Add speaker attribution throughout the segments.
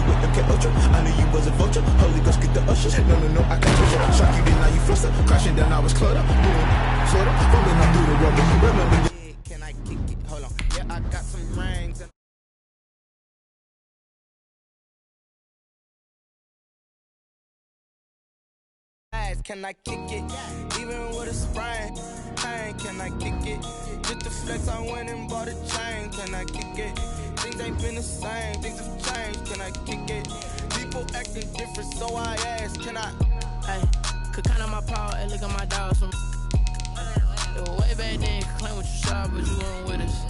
Speaker 1: with MK Ultra. I knew you was a vulture. Holy Ghost, get the ushers. No, I can't push it. Shock you, then now you fluster. Crashing down, I was cluttered. Moving, slow down, falling out through the rubber. Remember, can I kick it? Hold on. Yeah, I got some rings. Can I kick it? Even with a sprain, pain, can I kick it? Just to flex, I went and bought a chain. Can I kick it? Things ain't been the same, things have changed. Can I kick it? People acting different, so I ask, can I?
Speaker 2: Hey, could count on my power, and look at my dogs from. It was way back then, could claim what you saw, but you weren't with us.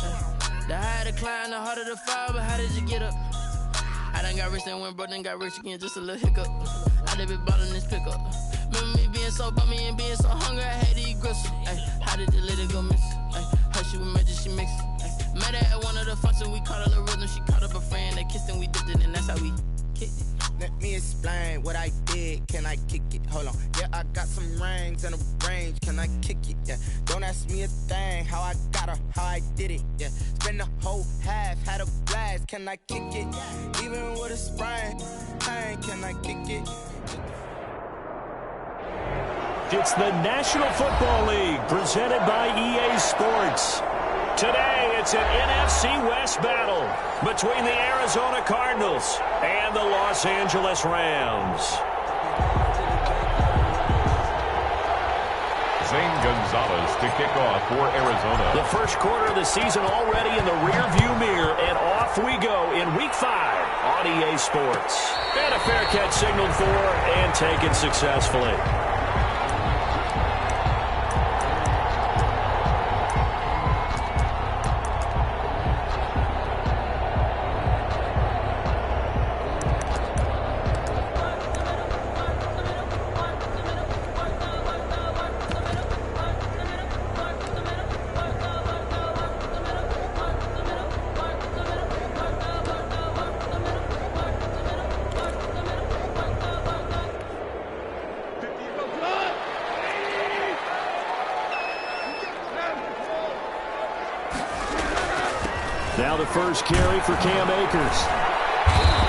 Speaker 2: The higher the climb, the harder the fall, but how did you get up? I done got rich, then went broke, then got rich again, just a little hiccup. I done been bought in this pickup. Remember me being so bummy and being so hungry, I had to eat gristle. Ay, how did the lady go miss? Ay, her she was magic, she mixed. Ay, met her at one of the functions, we caught her little rhythm. She caught up a friend, they kissed and we dipped it, and that's how we kicked it.
Speaker 1: Let me explain what I did. Can I kick it? Hold on. Yeah, I got some rings and a range. Can I kick it? Yeah. Don't ask me a thing. How I got her, how I did it. Yeah. Spend the whole half, had a blast. Can I kick it? Even with a sprain, pain. Can I kick it?
Speaker 3: It's the National Football League presented by EA Sports. Today, it's an NFC West battle between the Arizona Cardinals and the Los Angeles Rams.
Speaker 4: Zane Gonzalez to kick off for Arizona.
Speaker 3: The first quarter of the season already in the rearview mirror, and off we go in Week 5 on EA Sports. And a fair catch signaled for and taken successfully. Now the first carry for Cam Akers.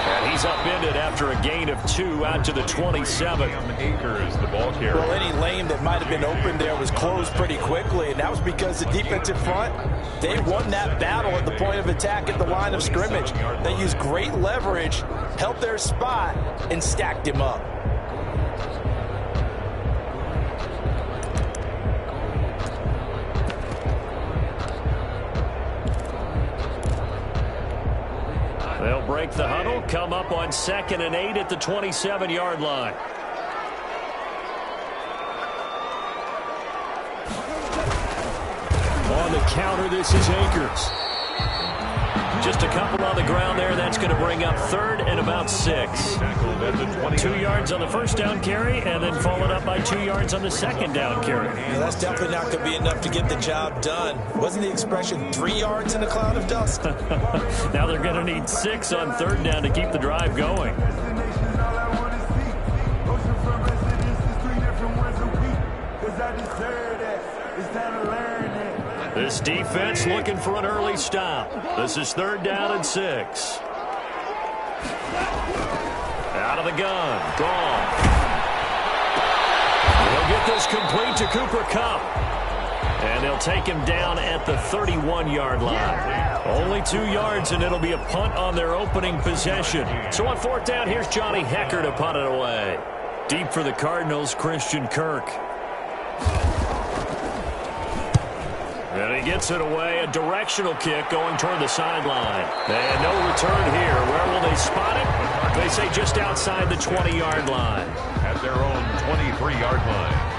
Speaker 3: And he's upended after a gain of 2 out to the 27.
Speaker 4: Cam Akers, the ball carrier.
Speaker 5: Well, any lane that might have been open there was closed pretty quickly, and that was because the defensive front, they won that battle at the point of attack at the line of scrimmage. They used great leverage, held their spot, and stacked him up.
Speaker 3: They'll break the huddle, come up on 2nd and 8 at the 27-yard line. On the counter, this is Akers. Just a couple on the ground there. That's going to bring up 3rd and about 6. 2 yards on the first down carry, and then followed up by 2 yards on the second down carry.
Speaker 5: Yeah, that's definitely not going to be enough to get the job done. Wasn't the expression 3 yards in a cloud of dust?
Speaker 3: Now they're going to need 6 on 3rd down to keep the drive going. This defense looking for an early stop. This is 3rd down and 6. Out of the gun. Gone. He'll get this complete to Cooper Kupp. And they'll take him down at the 31-yard line. Only 2 yards, and it'll be a punt on their opening possession. So on 4th down, here's Johnny Hecker to punt it away. Deep for the Cardinals, Christian Kirk. And he gets it away, a directional kick going toward the sideline. And no return here. Where will they spot it? They say just outside the 20-yard line.
Speaker 4: At their own 23-yard line.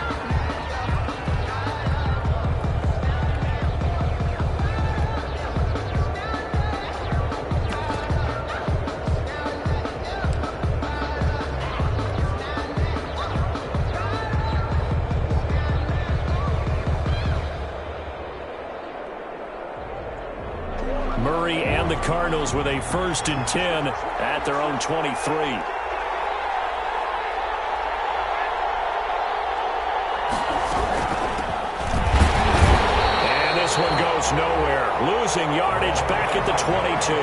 Speaker 3: Murray and the Cardinals with a 1st and 10 at their own 23. And this one goes gets nowhere. Losing yardage back at the 22.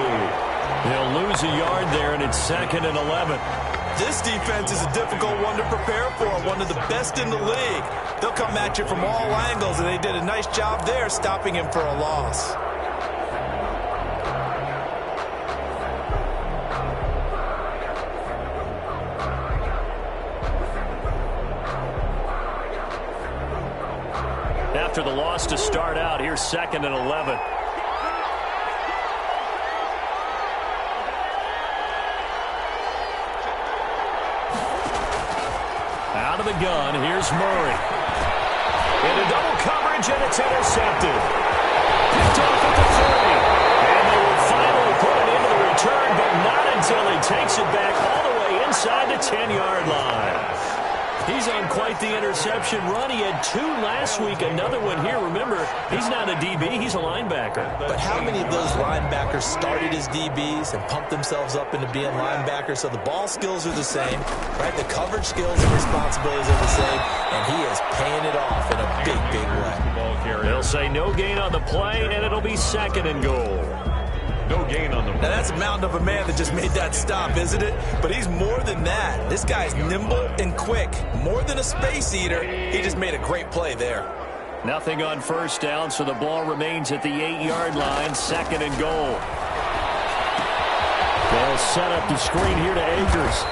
Speaker 3: They'll lose a yard there, and it's 2nd and 11.
Speaker 5: This defense is a difficult one to prepare for, one of the best in the league. They'll come at you from all angles, and they did a nice job there stopping him for a loss.
Speaker 3: After the loss to start out, here's 2nd and 11. Out of the gun, here's Murray. Into double coverage, and it's intercepted. Picked off at the 30. And they will finally put it into the return, but not until he takes it back all the way inside the 10-yard line. He's on quite the interception run. He had 2 last week, another one here. Remember, he's not a DB, he's a linebacker.
Speaker 5: But how many of those linebackers started as DBs and pumped themselves up into being linebackers? So the ball skills are the same, right? The coverage skills and responsibilities are the same, and he is paying it off in a big, big way.
Speaker 3: They'll say no gain on the play, and it'll be 2nd and goal.
Speaker 4: No gain on the play.
Speaker 5: Now that's a mountain of a man that just made that stop, isn't it? But he's more than that. This guy's nimble and quick. More than a space eater. He just made a great play there.
Speaker 3: Nothing on first down, so the ball remains at the 8-yard line, 2nd and goal. They'll set up the screen here to Akers.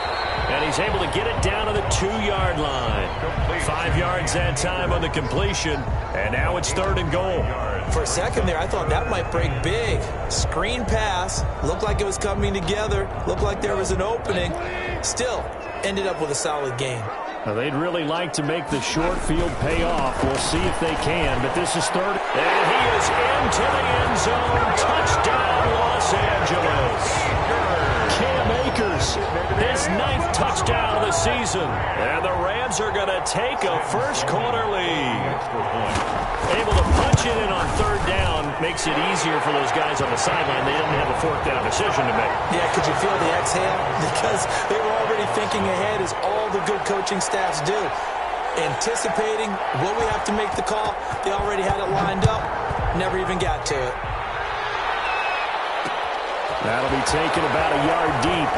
Speaker 3: And he's able to get it down to the 2-yard line. 5 yards that time on the completion. And now it's 3rd and goal.
Speaker 5: For a second there, I thought that might break big. Screen pass. Looked like it was coming together. Looked like there was an opening. Still, ended up with a solid gain.
Speaker 3: Now, they'd really like to make the short field pay off. We'll see if they can. But this is 3rd. And he is into the end zone. Touchdown, Los Angeles. Cam Akers, his 9th touchdown of the season. And the Rams are going to take a first-quarter lead. Able to punch it in on 3rd down makes it easier for those guys on the sideline. They didn't have a 4th down decision to make.
Speaker 5: Yeah, could you feel the exhale? Because they were already thinking ahead, as all the good coaching staffs do. Anticipating what we have to make the call. They already had it lined up. Never even got to it.
Speaker 3: That'll be taken about a yard deep.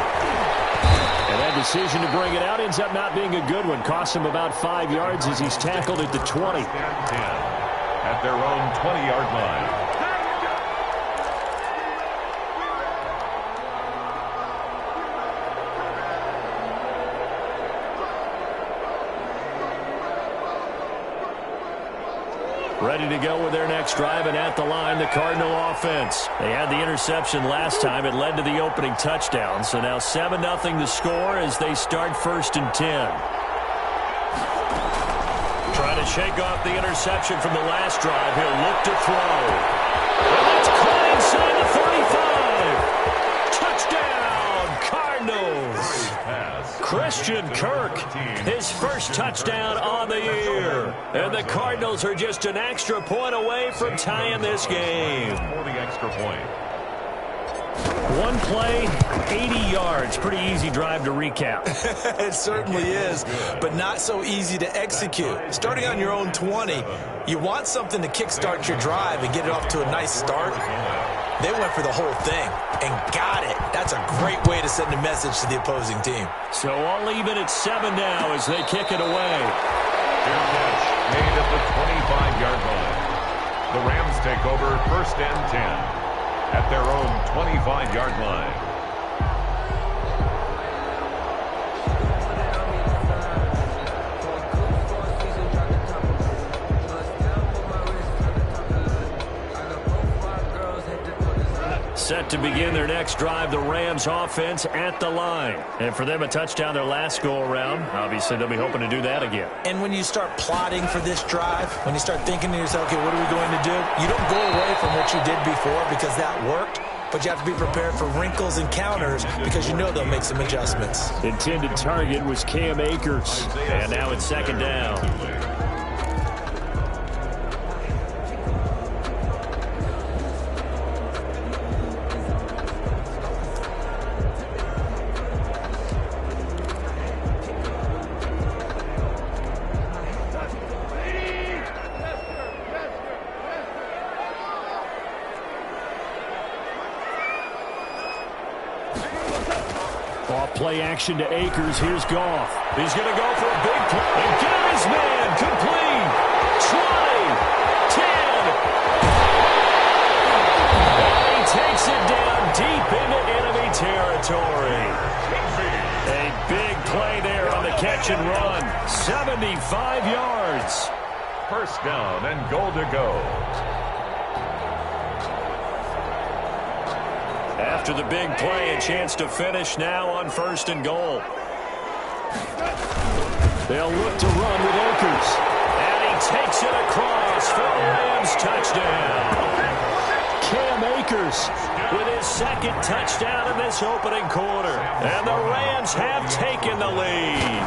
Speaker 3: And that decision to bring it out ends up not being a good one. Costs him about 5 yards as he's tackled at the 20.
Speaker 4: At their own 20-yard line.
Speaker 3: Ready to go with their next drive, and at the line, the Cardinal offense. They had the interception last time. It led to the opening touchdown. So now 7-0 the score as they start 1st and 10. Trying to shake off the interception from the last drive. He'll look to throw. And that's caught inside the 35. Touchdown, Cardinals. Christian Kirk, his first touchdown on the year. And the Cardinals are just an extra point away from tying this game.
Speaker 4: For the extra point.
Speaker 3: One play, 80 yards. Pretty easy drive to recap.
Speaker 5: It certainly is, but not so easy to execute. Starting on your own 20, you want something to kickstart your drive and get it off to a nice start. They went for the whole thing and got it. That's a great way to send a message to the opposing team.
Speaker 3: So all even at 7 now as they kick it away.
Speaker 4: Fair catch made at the 25-yard line. The Rams take over 1st and 10 at their own 25-yard line.
Speaker 3: Set to begin their next drive, the Rams offense at the line. And for them, a touchdown their last go-around. Obviously, they'll be hoping to do that again.
Speaker 5: And when you start plotting for this drive, when you start thinking to yourself, okay, what are we going to do? You don't go away from what you did before because that worked, but you have to be prepared for wrinkles and counters because you know they'll make some adjustments.
Speaker 3: Intended target was Cam Akers. And now it's 2nd down. Off play action to Akers. Here's Goff. He's going to go for a big play. And get his man. Complete. 20. 10. And he takes it down deep into enemy territory. A big play there on the catch and run. 75 yards.
Speaker 4: First down and goal to go.
Speaker 3: After the big play, a chance to finish now on 1st and goal. They'll look to run with Akers. And he takes it across for a Rams touchdown. Cam Akers with his 2nd touchdown in this opening quarter. And the Rams have taken the lead.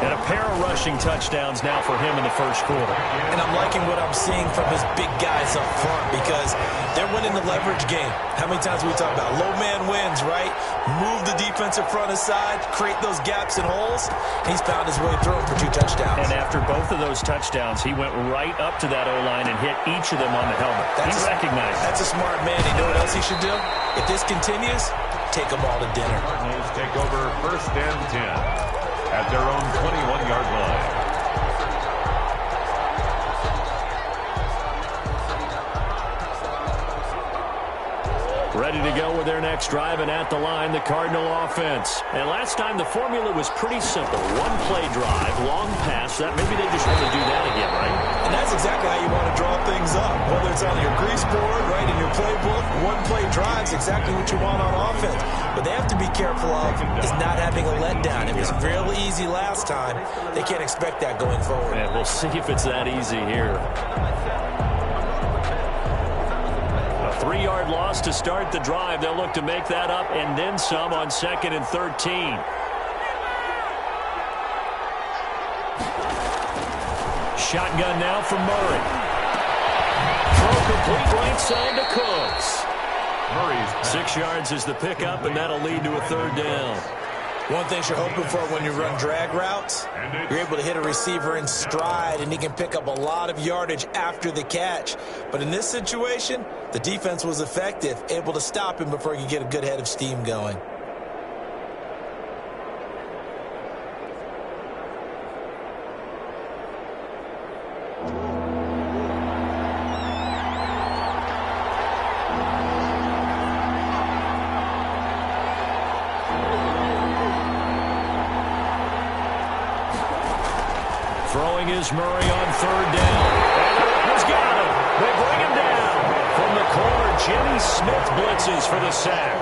Speaker 3: And a pair of rushing touchdowns now for him in the 1st quarter.
Speaker 5: And I'm liking what I'm seeing from his big guys up front because they're winning the leverage game. How many times we talk about low man wins, right? Move the defensive front aside, create those gaps and holes. He's found his way through them for 2 touchdowns.
Speaker 3: And after both of those touchdowns, he went right up to that O-line and hit each of them on the helmet. He recognized it.
Speaker 5: That's a smart man. You know what else he should do? If this continues, take them all to dinner.
Speaker 4: Cardinals take over 1st and 10. At their own 21-yard line.
Speaker 3: Ready to go with their next drive, and at the line, the Cardinal offense. And last time, the formula was pretty simple. 1-play drive, long pass. That maybe they just want to do that again, right?
Speaker 5: And that's exactly how you want to draw things up. Whether it's on your grease board, right, in your playbook, 1-play drive's exactly what you want on offense. But they have to be careful of is not having a letdown. It was real easy last time. They can't expect that going forward.
Speaker 3: And we'll see if it's that easy here. A 3-yard loss to start the drive. They'll look to make that up and then some on 2nd and 13. Shotgun now from Murray. Throw complete right side to Cooks.
Speaker 4: Murray's
Speaker 3: 6 yards is the pickup, and that'll lead to a 3rd down.
Speaker 5: One thing you're hoping for when you run drag routes, you're able to hit a receiver in stride, and he can pick up a lot of yardage after the catch. But in this situation, the defense was effective, able to stop him before he could get a good head of steam going.
Speaker 3: Throwing is Murray on 3rd down. And the Rams got him. They bring him down. From the corner, Jimmy Smith blitzes for the sack.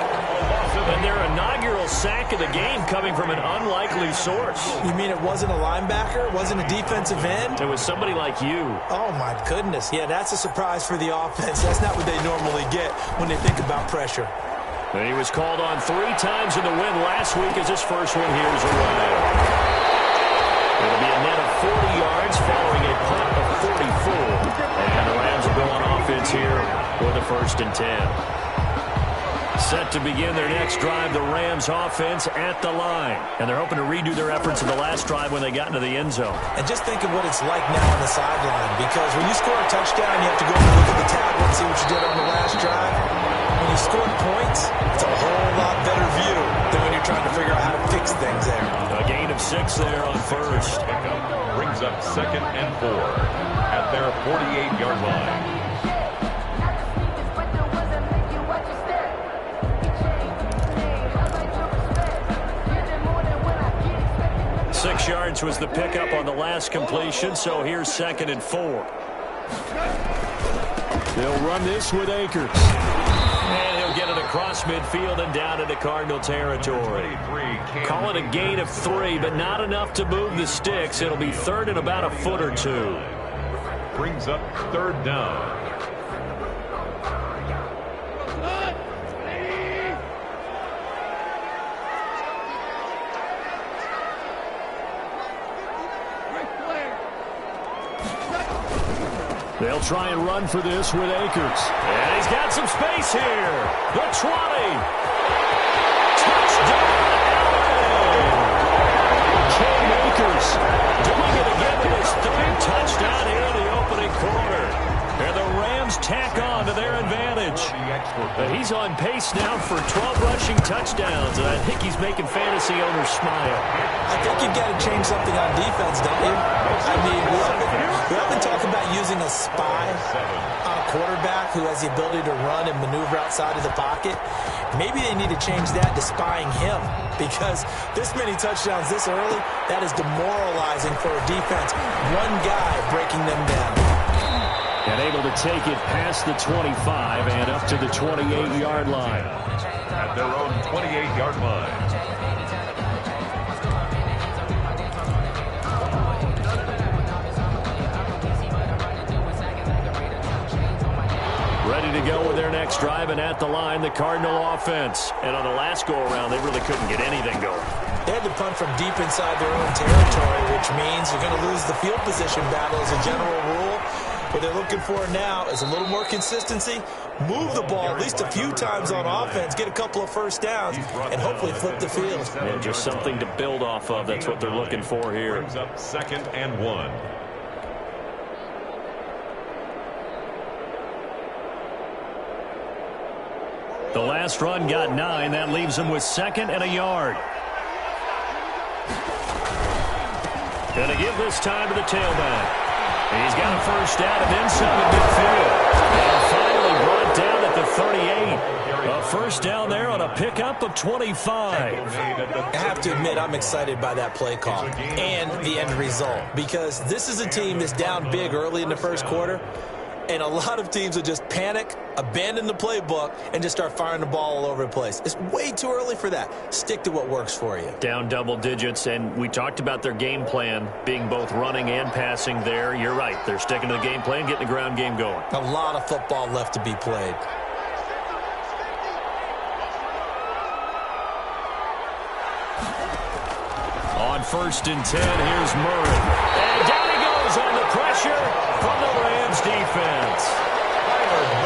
Speaker 3: And their inaugural sack of the game coming from an unlikely source.
Speaker 5: You mean it wasn't a linebacker? It wasn't a defensive end?
Speaker 3: It was somebody like you.
Speaker 5: Oh, my goodness. Yeah, that's a surprise for the offense. That's not what they normally get when they think about pressure.
Speaker 3: And he was called on 3 times in the win last week as his first one here is away. It'll be a net of 40 yards following a punt of 44. And the Rams will go on offense here for the 1st and 10. Set to begin their next drive, the Rams offense at the line. And they're hoping to redo their efforts in the last drive when they got into the end zone.
Speaker 5: And just think of what it's like now on the sideline. Because when you score a touchdown, you have to go and look at the tablet and see what you did on the last drive. When you score points, it's a whole lot better view than when you're trying to figure out how to fix things there.
Speaker 3: A gain of 6 there on 1st.
Speaker 4: brings up 2nd and 4 at their 48-yard line.
Speaker 3: 6 yards was the pickup on the last completion, so here's 2nd and 4. They'll run this with Akers. And he'll get it across midfield and down into Cardinal territory. Call it a gain of 3, but not enough to move the sticks. It'll be 3rd and about a foot or 2.
Speaker 4: Brings up 3rd down.
Speaker 3: They'll try and run for this with Akers. And he's got some space here. The 20. Touchdown, Allen. Cam Akers doing it again with his 3rd touchdown here in the opening quarter. And the Rams tack on to their advantage. He's on pace now for 12 rushing touchdowns, and I think he's making fantasy owners smile.
Speaker 5: I think you've got to change something on defense, don't you? I mean, we often talk about using a spy on a quarterback who has the ability to run and maneuver outside of the pocket. Maybe they need to change that to spying him, because this many touchdowns this early, that is demoralizing for a defense. One guy breaking them down.
Speaker 3: And able to take it past the 25 and up to the 28-yard line.
Speaker 4: At their own 28-yard line.
Speaker 3: Ready to go with their next drive, and at the line, the Cardinal offense. And on the last go-around, they really couldn't get anything going.
Speaker 5: They had to punt from deep inside their own territory, which means you're going to lose the field position battle as a general rule. What they're looking for now is a little more consistency, move the ball at least a few times on offense, get a couple of first downs, and hopefully flip the field.
Speaker 3: And just something to build off of. That's what they're looking for here.
Speaker 4: Brings up 2nd and 1.
Speaker 3: The last run got 9. That leaves them with 2nd and a yard. Gonna give this time to the tailback. He's got a first down and then some at midfield. And finally brought down at the 38. A first down there on a pickup of 25.
Speaker 5: I have to admit, I'm excited by that play call and the end result, because this is a team that's down big early in the first quarter, and a lot of teams will just panic, abandon the playbook, and just start firing the ball all over the place. It's way too early for that. Stick to what works for you.
Speaker 3: Down double digits, and we talked about their game plan being both running and passing there. You're right. They're sticking to the game plan, getting the ground game going.
Speaker 5: A lot of football left to be played.
Speaker 3: On 1st and 10, here's Murray. And down he goes on the pressure from the Rams defense.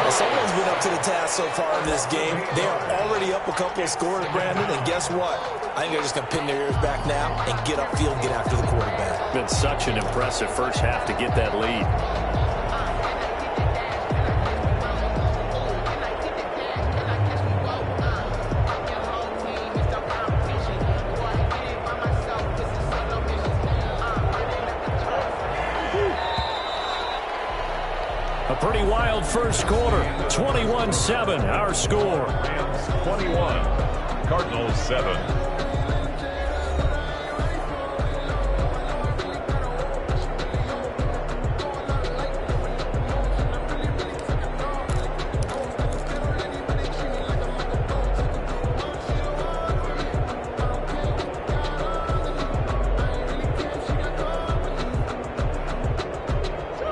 Speaker 5: Well, someone's been up to the task so far in this game. They are already up a couple of scores, Brandon, and guess what? I think they're just going to pin their ears back now and get upfield and get after the quarterback.
Speaker 3: Been such an impressive first half to get that lead. A pretty wild first quarter. 21-7, our score.
Speaker 4: 21, Cardinals 7.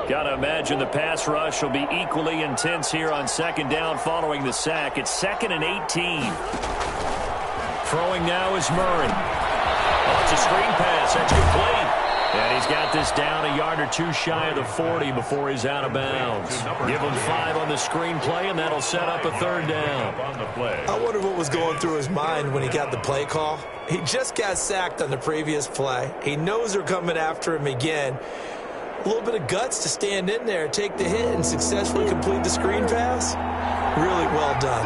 Speaker 3: Gotta imagine the pass rush will be equally intense here on 2nd down following the sack. It's 2nd and 18. Throwing now is Murray. Oh, it's a screen pass. That's complete. And he's got this down a yard or two shy of the 40 before he's out of bounds. Give him 5 on the screen play, and that'll set up a 3rd down.
Speaker 5: I wonder what was going through his mind when he got the play call. He just got sacked on the previous play. He knows they're coming after him again. A little bit of guts to stand in there, take the hit, and successfully complete the screen pass. Really well done.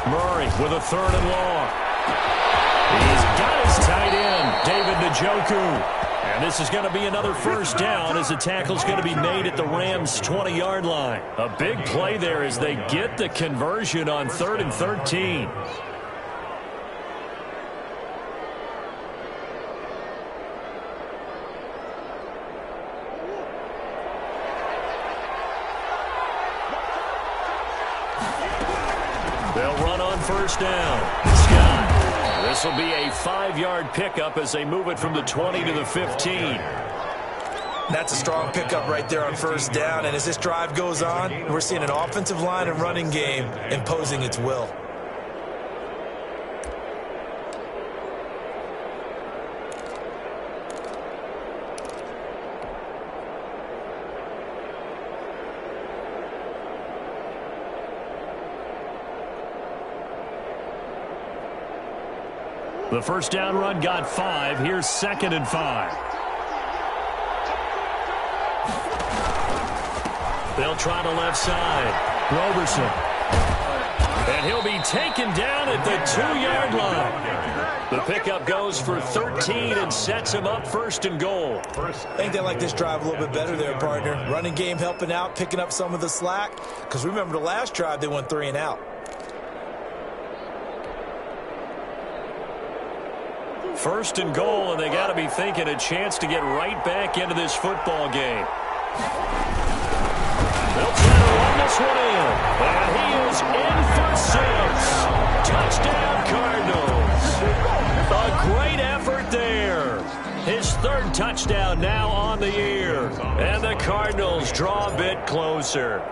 Speaker 3: Murray with a 3rd and long. He's got his tight end, David Njoku. And this is going to be another first down as the tackle's going to be made at the Rams' 20-yard line. A big play there as they get the conversion on 3rd and 13. They'll run on first down. Scott. This will be a 5-yard pickup as they move it from the 20 to the 15.
Speaker 5: That's a strong pickup right there on first down. And as this drive goes on, we're seeing an offensive line and running game imposing its will.
Speaker 3: The first down run got 5. Here's 2nd and 5. They'll try to left side. Roberson. And he'll be taken down at the 2-yard line. The pickup goes for 13 and sets him up 1st and goal.
Speaker 5: I think they like this drive a little bit better there, partner. Running game helping out, picking up some of the slack. Because remember the last drive, they went 3 and out.
Speaker 3: 1st and goal, and they got to be thinking a chance to get right back into this football game. They'll try to run this one in, and he is in for 6. Touchdown, Cardinals. A great effort there. His 3rd touchdown now on the year, and the Cardinals draw a bit closer.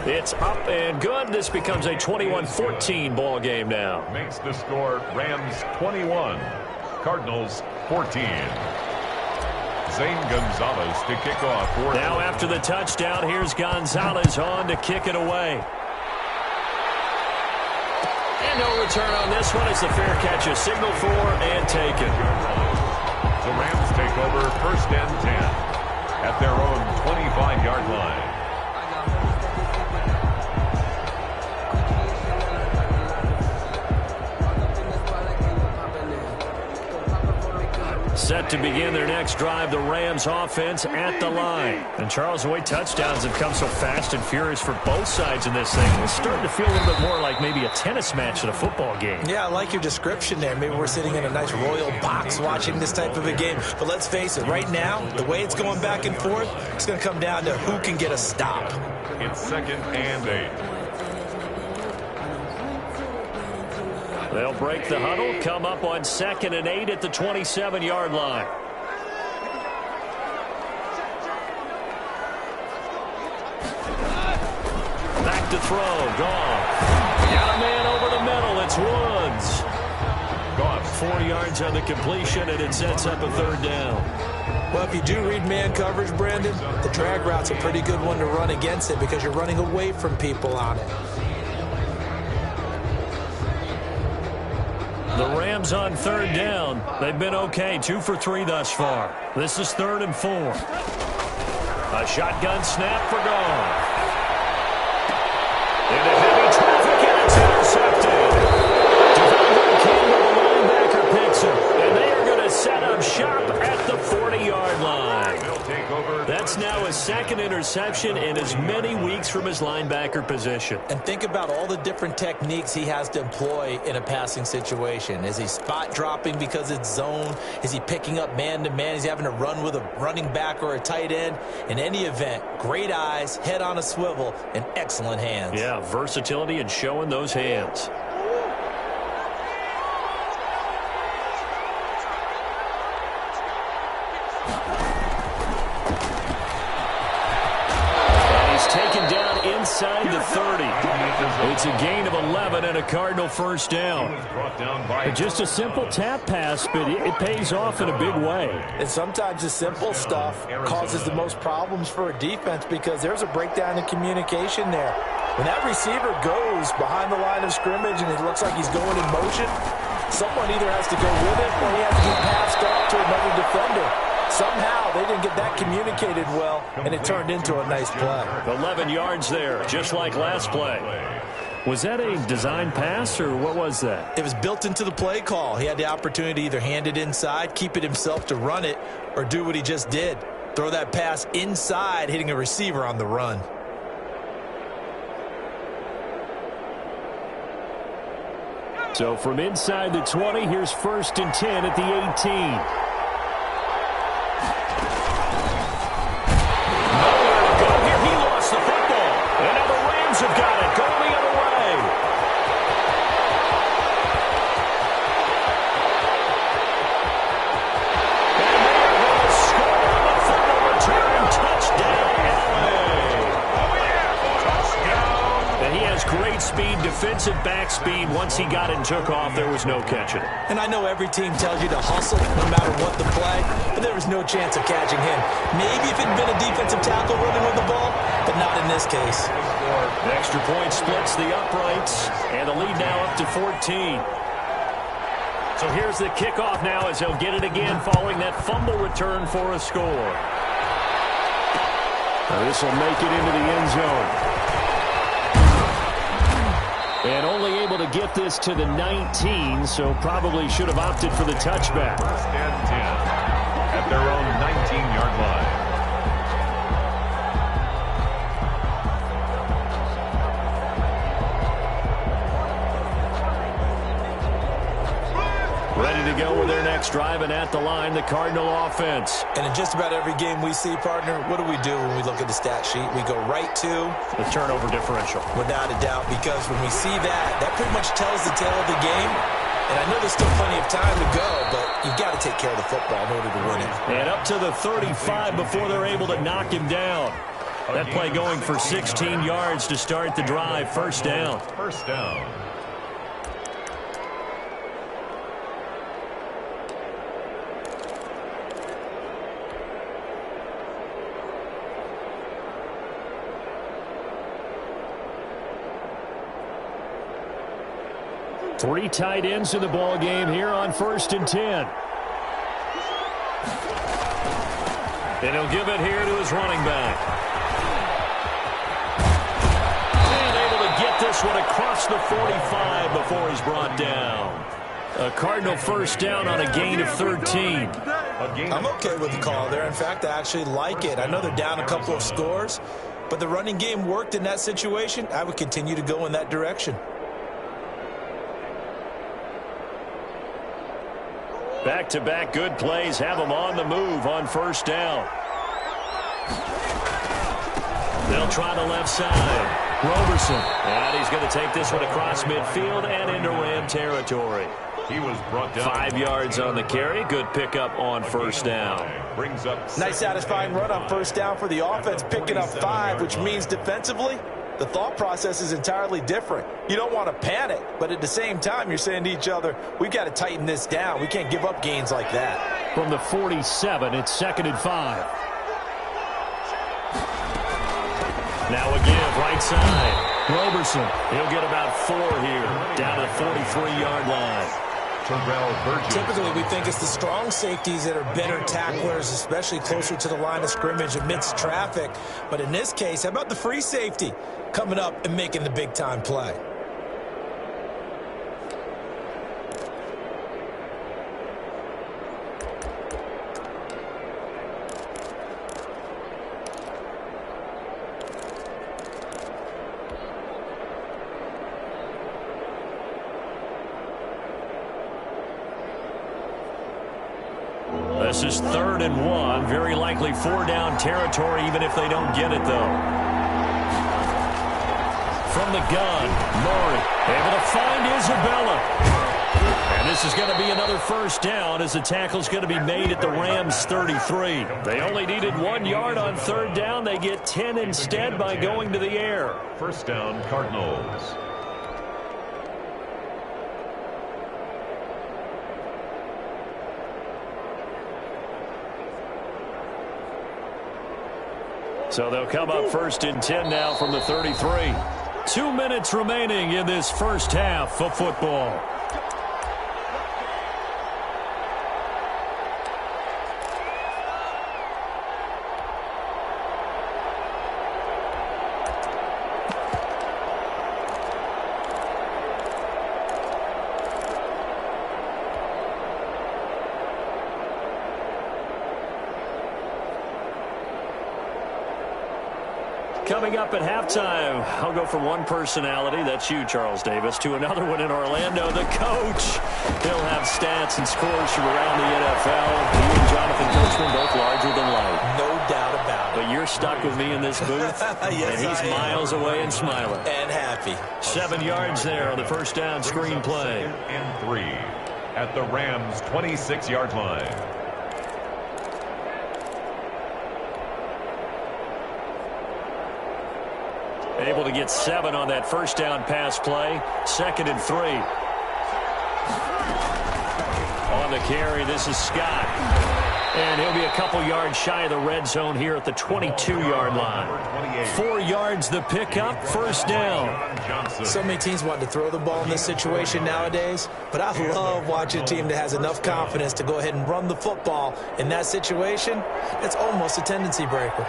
Speaker 3: It's up and good. This becomes a 21-14 ball game now.
Speaker 4: Makes the score Rams 21, Cardinals 14. Zane Gonzalez to kick off.
Speaker 3: Now after the touchdown, here's Gonzalez on to kick it away. And no return on this one as the fair catch is signaled for and taken.
Speaker 4: The Rams take over 1st and 10 at their own 25-yard line.
Speaker 3: Set to begin their next drive, the Rams offense at the line. And Charles, the way touchdowns have come so fast and furious for both sides in this thing, it's starting to feel a little bit more like maybe a tennis match in a football game.
Speaker 5: Yeah, I like your description there. Maybe we're sitting in a nice royal box watching this type of a game. But let's face it, right now, the way it's going back and forth, it's going to come down to who can get a stop.
Speaker 4: It's 2nd and 8.
Speaker 3: They'll break the huddle, come up on 2nd and 8 at the 27-yard line. Back to throw, Goff. Got a man over the middle, it's Woods. Goff, 4 yards on the completion, and it sets up a 3rd down.
Speaker 5: Well, if you do read man coverage, Brandon, the drag route's a pretty good one to run against it because you're running away from people on it.
Speaker 3: The Rams on 3rd down. They've been okay, 2 for 3 thus far. This is 3rd and 4. A shotgun snap for Goff. Into heavy traffic, and it's intercepted. Devontae Campbell, the linebacker, picks him. And they are going to set up shop at the 40-yard line. That's now his 2nd interception in as many weeks from his linebacker position.
Speaker 5: And think about all the different techniques he has to employ in a passing situation. Is he spot dropping because it's zone? Is he picking up man-to-man? Is he having to run with a running back or a tight end? In any event, great eyes, head on a swivel, and excellent hands.
Speaker 3: Yeah, versatility and showing those hands. Inside the 30. It's a gain of 11 and a Cardinal 1st down. Just a simple tap pass, but it pays off in a big way.
Speaker 5: And sometimes the simple stuff causes the most problems for a defense because there's a breakdown in communication there. When that receiver goes behind the line of scrimmage and it looks like he's going in motion, someone either has to go with it or he has to be passed up to another defender. Somehow they didn't get that communicated well, and it turned into a nice play.
Speaker 3: 11 yards there, just like last play. Was that a design pass, or what was that?
Speaker 5: It was built into the play call. He had the opportunity to either hand it inside, keep it himself to run it, or do what he just did. Throw that pass inside, hitting a receiver on the run.
Speaker 3: So from inside the 20, here's 1st and 10 at the 18. Have got it. Going the other way. And they are going to score on the final return. Touchdown, LA. And he has great speed to defensive back speed. Once he got it and took off, there was no catching it.
Speaker 5: And I know every team tells you to hustle no matter what the play, but there was no chance of catching him. Maybe if it had been a defensive tackle running with the ball, but not in this case.
Speaker 3: The extra point splits the uprights, and the lead now up to 14. So here's the kickoff now as they'll get it again following that fumble return for a score. This will make it into the end zone. And only able to get this to the 19, so probably should have opted for the touchback.
Speaker 4: First and 10 at their own 19-yard line.
Speaker 3: Ready to go with their next drive, and at the line, the Cardinal offense.
Speaker 5: And in just about every game we see, partner, what do we do when we look at the stat sheet? We go right to
Speaker 3: the turnover differential.
Speaker 5: Without a doubt, because when we see that pretty much tells the tale of the game. And I know there's still plenty of time to go, but you've got to take care of the football in order to win it.
Speaker 3: And up to the 35 before they're able to knock him down. That play going for 16 yards to start the drive. First down.
Speaker 4: First down.
Speaker 3: Three tight ends in the ball game here on 1st and 10. And he'll give it here to his running back. And able to get this one across the 45 before he's brought down. A Cardinal first down on a gain of 13.
Speaker 5: I'm okay with the call there. In fact, I actually like it. I know they're down a couple of scores, but the running game worked in that situation. I would continue to go in that direction.
Speaker 3: Back-to-back good plays have them on the move on first down. They'll try the left side. Roberson. And he's going to take this one across midfield and into Ram territory.
Speaker 4: He was brought down.
Speaker 3: 5 yards on the carry. Good pickup on first down.
Speaker 4: Brings up
Speaker 5: nice satisfying run on first down for the offense, picking up 5, which means defensively, the thought process is entirely different. You don't want to panic, but at the same time, you're saying to each other, we've got to tighten this down. We can't give up gains like that.
Speaker 3: From the 47, it's 2nd and 5. Now a give, right side. Roberson, he'll get about 4 here, down to the 43-yard line.
Speaker 5: Typically, we think it's the strong safeties that are better tacklers, especially closer to the line of scrimmage amidst traffic. But in this case, how about the free safety coming up and making the big-time play?
Speaker 3: This is 3rd and 1. Very likely 4-down territory, even if they don't get it, though. From the gun, Murray able to find Isabella. And this is going to be another first down as the tackle's going to be made at the Rams' 33. They only needed 1 yard on 3rd down. They get 10 instead by going to the air.
Speaker 4: First down, Cardinals.
Speaker 3: So they'll come up 1st and 10 now from the 33. 2 minutes remaining in this first half of football. Coming up at halftime, I'll go from one personality, that's you, Charles Davis, to another one in Orlando, the coach. He'll have stats and scores from around the NFL. You and Jonathan Coachman, both larger than life.
Speaker 5: No doubt about it.
Speaker 3: But you're stuck with me in this booth,
Speaker 5: yes,
Speaker 3: and he's miles away and smiling.
Speaker 5: And happy.
Speaker 3: 7 yards there on the first down screen play.
Speaker 4: 2nd and 3 at the Rams' 26-yard line.
Speaker 3: Able to get 7 on that first down pass play. 2nd and 3. On the carry, this is Scott. And he'll be a couple yards shy of the red zone here at the 22-yard line. 4 yards the pickup, first down.
Speaker 5: So many teams want to throw the ball in this situation nowadays, but I love watching a team that has enough confidence to go ahead and run the football. In that situation, it's almost a tendency breaker.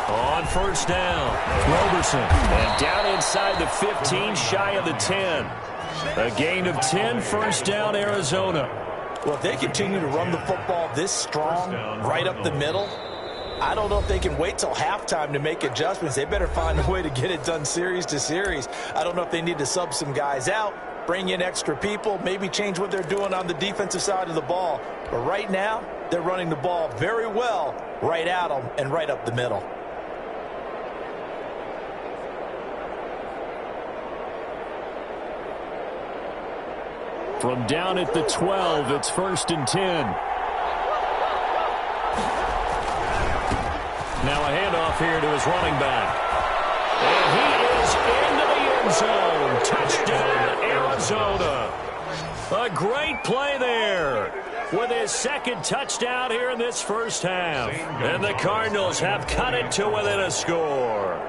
Speaker 3: On first down, Roberson. And down inside the 15, shy of the 10. A gain of 10, first down, Arizona.
Speaker 5: Well, if they continue to run the football this strong, right up the middle, I don't know if they can wait till halftime to make adjustments. They better find a way to get it done series to series. I don't know if they need to sub some guys out, bring in extra people, maybe change what they're doing on the defensive side of the ball. But right now, they're running the ball very well right at them and right up the middle.
Speaker 3: From down at the 12, it's 1st and 10. Now a handoff here to his running back. And he is into the end zone. Touchdown, Arizona. A great play there with his 2nd touchdown here in this first half. And the Cardinals have cut it to within a score.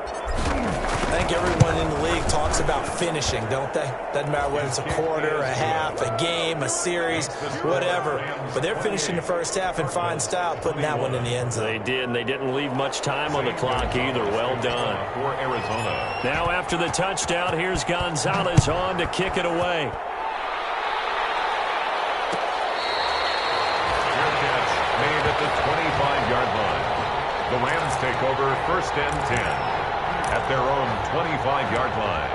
Speaker 5: I think everyone in the league talks about finishing, don't they? Doesn't matter whether it's a quarter, a half, a game, a series, whatever. But they're finishing the first half in fine style, putting that one in the end zone.
Speaker 3: They did, and they didn't leave much time on the clock either. Well done.
Speaker 4: For Arizona.
Speaker 3: Now after the touchdown, here's Gonzalez on to kick it away.
Speaker 4: Fair catch made at the 25-yard line. The Rams take over 1st and 10. At their own 25-yard line.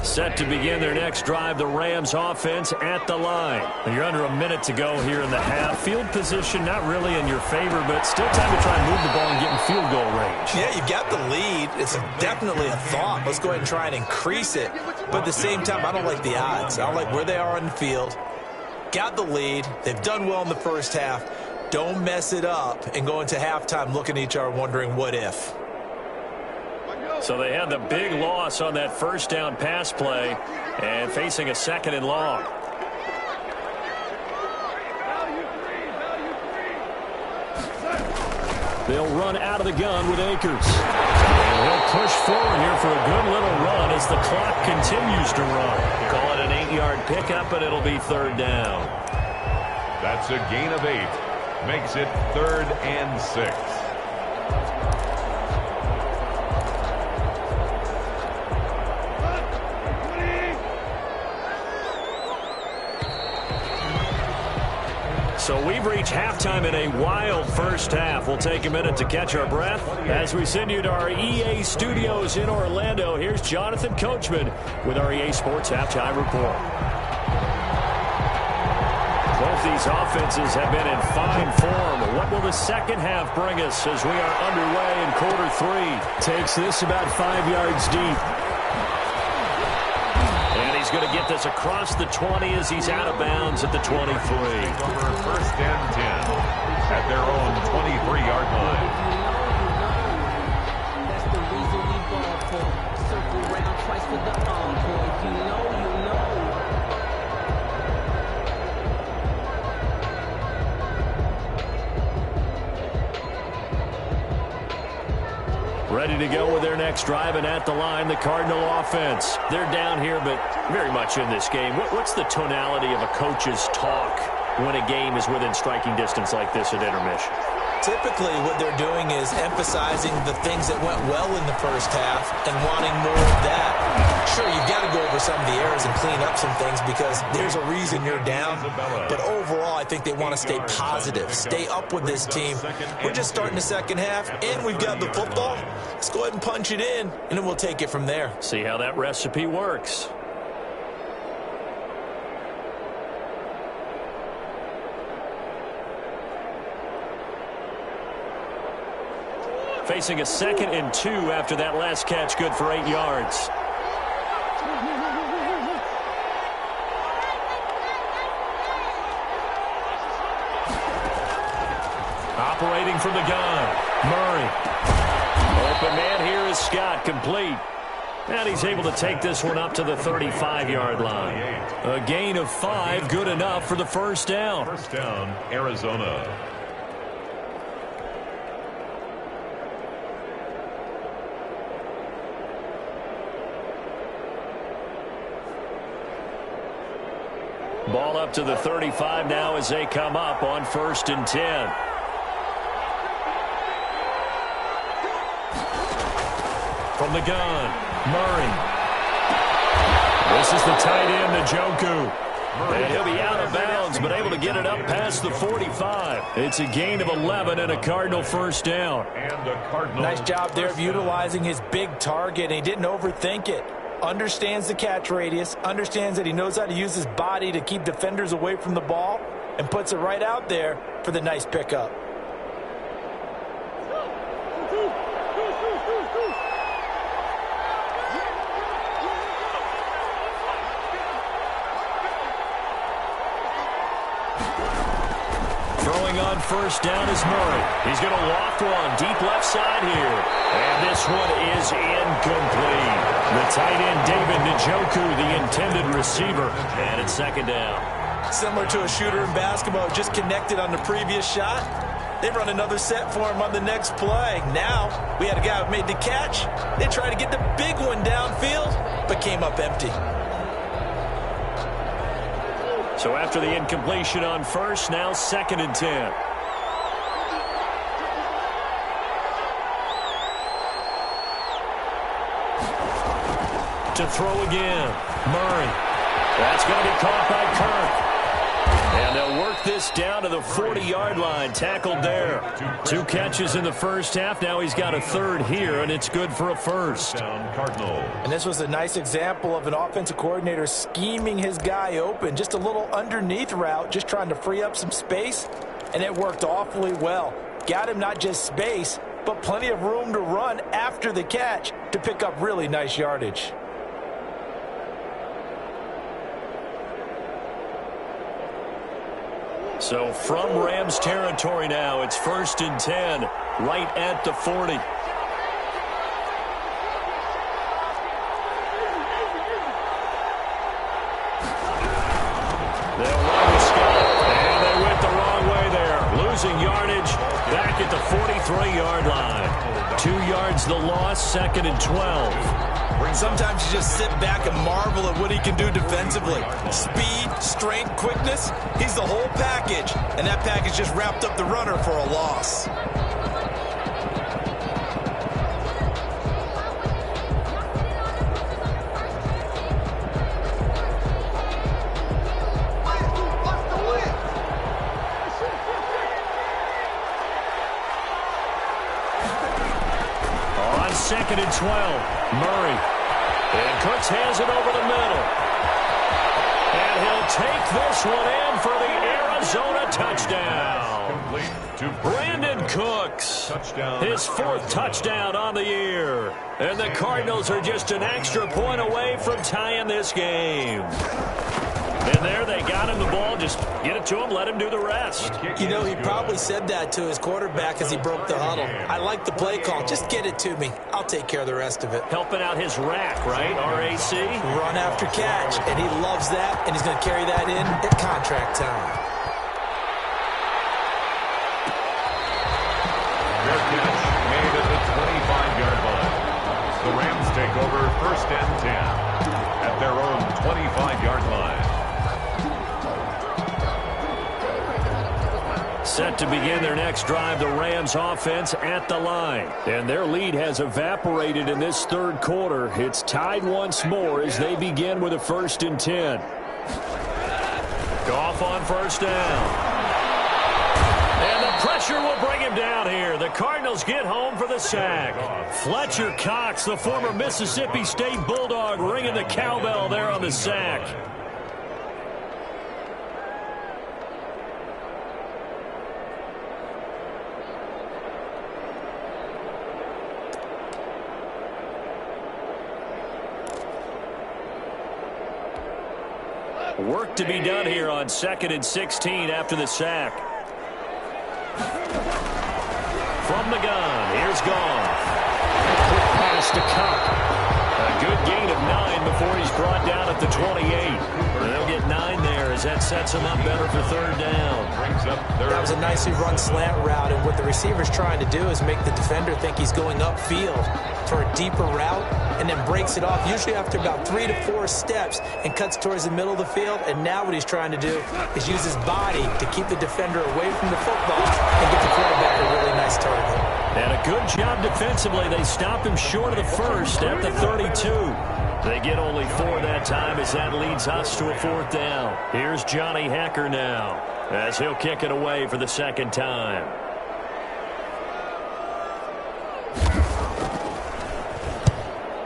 Speaker 3: Set to begin their next drive, the Rams offense at the line. You're under a minute to go here in the half. Field position not really in your favor, but still time to try and move the ball and get in field goal range.
Speaker 5: Yeah, you've got the lead. It's definitely a thought. Let's go ahead and try and increase it. But at the same time, I don't like the odds. I don't like where they are on the field. Got the lead. They've done well in the first half. Don't mess it up and go into halftime looking at each other wondering what if.
Speaker 3: So they had the big loss on that first down pass play and facing a 2nd and long. They'll run out of the gun with Akers. And he'll push forward here for a good little run as the clock continues to run. Call it an 8-yard pickup, and it'll be 3rd down.
Speaker 4: That's a gain of 8. Makes it 3rd and 6.
Speaker 3: So we've reached halftime in a wild first half. We'll take a minute to catch our breath as we send you to our EA studios in Orlando. Here's Jonathan Coachman with our EA Sports Halftime Report. Both these offenses have been in fine form. What will the second half bring us as we are underway in quarter 3? Takes this about 5 yards deep. He's going to get this across the 20 as he's out of bounds at the 23.
Speaker 4: Over 1st and 10 at their own 23-yard line.
Speaker 6: That's the reason we ball for. Circle round twice for the encore. You know.
Speaker 3: Ready to go with their next drive, and at the line, the Cardinal offense. They're down here, but very much in this game. What's the tonality of a coach's talk when a game is within striking distance like this at intermission?
Speaker 5: Typically, what they're doing is emphasizing the things that went well in the first half and wanting more of that. Sure, you've got to go over some of the errors and clean up some things because there's a reason you're down. But overall, I think they want to stay positive, stay up with this team. We're just starting the second half, and we've got the football. Let's go ahead and punch it in, and then we'll take it from there.
Speaker 3: See how that recipe works. facing a 2nd and 2 after that last catch, good for 8 yards. Operating from the gun, Murray. Open man here is Scott, complete. And he's able to take this one up to the 35-yard line. A gain of 5, good enough for the first down.
Speaker 4: First down, Arizona.
Speaker 3: Ball up to the 35 now as they come up on 1st and 10. From the gun, Murray. This is the tight end, Njoku. And he'll be out of bounds, but able to get it up past the 45. It's a gain of 11 and a Cardinal first down.
Speaker 5: Nice job there of utilizing his big target. He didn't overthink it. Understands the catch radius, understands that he knows how to use his body to keep defenders away from the ball, and puts it right out there for the nice pickup.
Speaker 3: Throwing on first down is Murray. He's going to loft one deep left side here. And this one is incomplete. The tight end, David Njoku, the intended receiver. And it's 2nd down.
Speaker 5: Similar to a shooter in basketball, just connected on the previous shot. They run another set for him on the next play. Now, we had a guy who made the catch. They tried to get the big one downfield, but came up empty.
Speaker 3: So after the incompletion on first, now 2nd and 10. To throw again, Murray. That's going to be caught by Kirk. And they'll work this down to the 40-yard line, tackled there. 2 catches in the first half. Now he's got a 3rd here, and it's good for a first.
Speaker 5: And this was a nice example of an offensive coordinator scheming his guy open. Just a little underneath route, just trying to free up some space, and it worked awfully well. Got him not just space, but plenty of room to run after the catch to pick up really nice yardage.
Speaker 3: So from Rams territory now, it's 1st and 10, right at the 40. They'll run with Scott, and they went the wrong way there. Losing yardage back at the 43-yard line. 2 yards the loss, 2nd and 12.
Speaker 5: Sometimes you just sit back and marvel at what he can do defensively. Speed, strength, quickness, he's the whole package. And that package just wrapped up the runner for a loss.
Speaker 3: On 2nd and 12, Murray. And Cooks has it over the middle. And he'll take this one in for the Arizona touchdown. Brandon Cooks, his 4th touchdown on the year. And the Cardinals are just an extra point away from tying this game. And there they got him the ball. Just get it to him, let him do the rest.
Speaker 5: You know, he probably said that to his quarterback as he broke the huddle. I like the play call. Just get it to me. I'll take care of the rest of it.
Speaker 3: Helping out his rack, right? RAC?
Speaker 5: Run after catch, and he loves that, and he's going to carry that in at contract time.
Speaker 4: Their catch made at the 25-yard line. The Rams take over 1st and 10 at their own 25-yard line.
Speaker 3: Set to begin their next drive, the Rams offense at the line. And their lead has evaporated in this 3rd quarter. It's tied once more as they begin with a 1st and 10. Goff on first down. And the pressure will bring him down here. The Cardinals get home for the sack. Fletcher Cox, the former Mississippi State Bulldog, ringing the cowbell there on the sack. Work to be done here on 2nd and 16 after the sack. From the gun, here's Goff. Quick pass to Cup. A good gain of 9 before he's brought down at the 28. And they'll get 9 there as that sets him up better for 3rd down.
Speaker 5: That was a nicely run slant route, and what the receiver's trying to do is make the defender think he's going upfield for a deeper route and then breaks it off, usually after about 3 to 4 steps, and cuts towards the middle of the field. And now what he's trying to do is use his body to keep the defender away from the football and get the quarterback a really nice target.
Speaker 3: And a good job defensively. They stop him short of the first at the 32. They get only 4 that time as that leads us to a 4th down. Here's Johnny Hacker now as he'll kick it away for the 2nd time.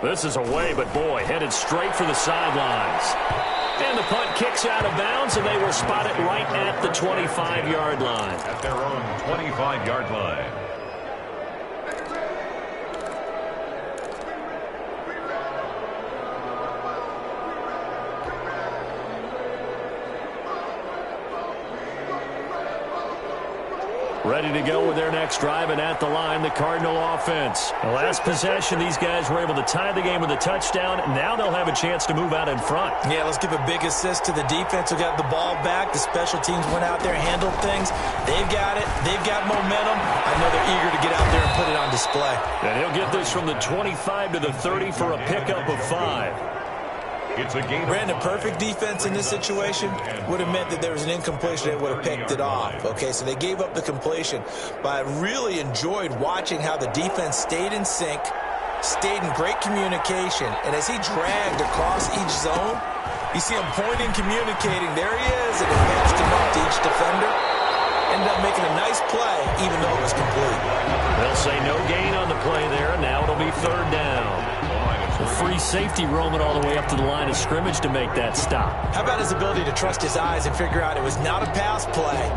Speaker 3: This is away, but boy, headed straight for the sidelines. And the punt kicks out of bounds, and they will spot it right at the 25-yard line.
Speaker 4: At their own 25-yard line.
Speaker 3: Ready to go with their next drive, and at the line, the Cardinal offense. The last possession, these guys were able to tie the game with a touchdown. Now they'll have a chance to move out in front.
Speaker 5: Yeah, let's give a big assist to the defense who got the ball back. The special teams went out there, handled things. They've got it. They've got momentum. I know they're eager to get out there and put it on display.
Speaker 3: And he'll get this from the 25 to the 30 for a pickup of 5.
Speaker 4: It's a game.
Speaker 5: Brandon, perfect defense in this situation would have meant that there was an incompletion that would have picked it off. Okay, so they gave up the completion. But I really enjoyed watching how the defense stayed in sync, stayed in great communication. And as he dragged across each zone, you see him pointing, communicating. There he is, and it matched him up to each defender. Ended up making a nice play, even though it was complete.
Speaker 3: They'll say no gain on the play there, and now it'll be 3rd down. A free safety roaming all the way up to the line of scrimmage to make that stop.
Speaker 5: How about his ability to trust his eyes and figure out it was not a pass play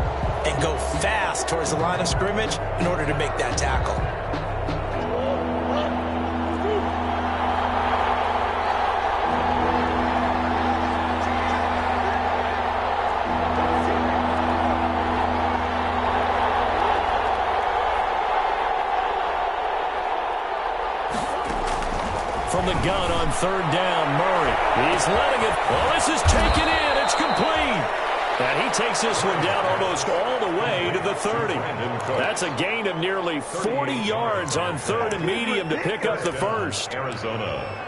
Speaker 5: and go fast towards the line of scrimmage in order to make that tackle.
Speaker 3: From the gun on 3rd down, Murray. He's letting it. Well, this is taken in. It's complete. And he takes this one down almost all the way to the 30. That's a gain of nearly 40 yards on 3rd and medium to pick up the first.
Speaker 4: Arizona.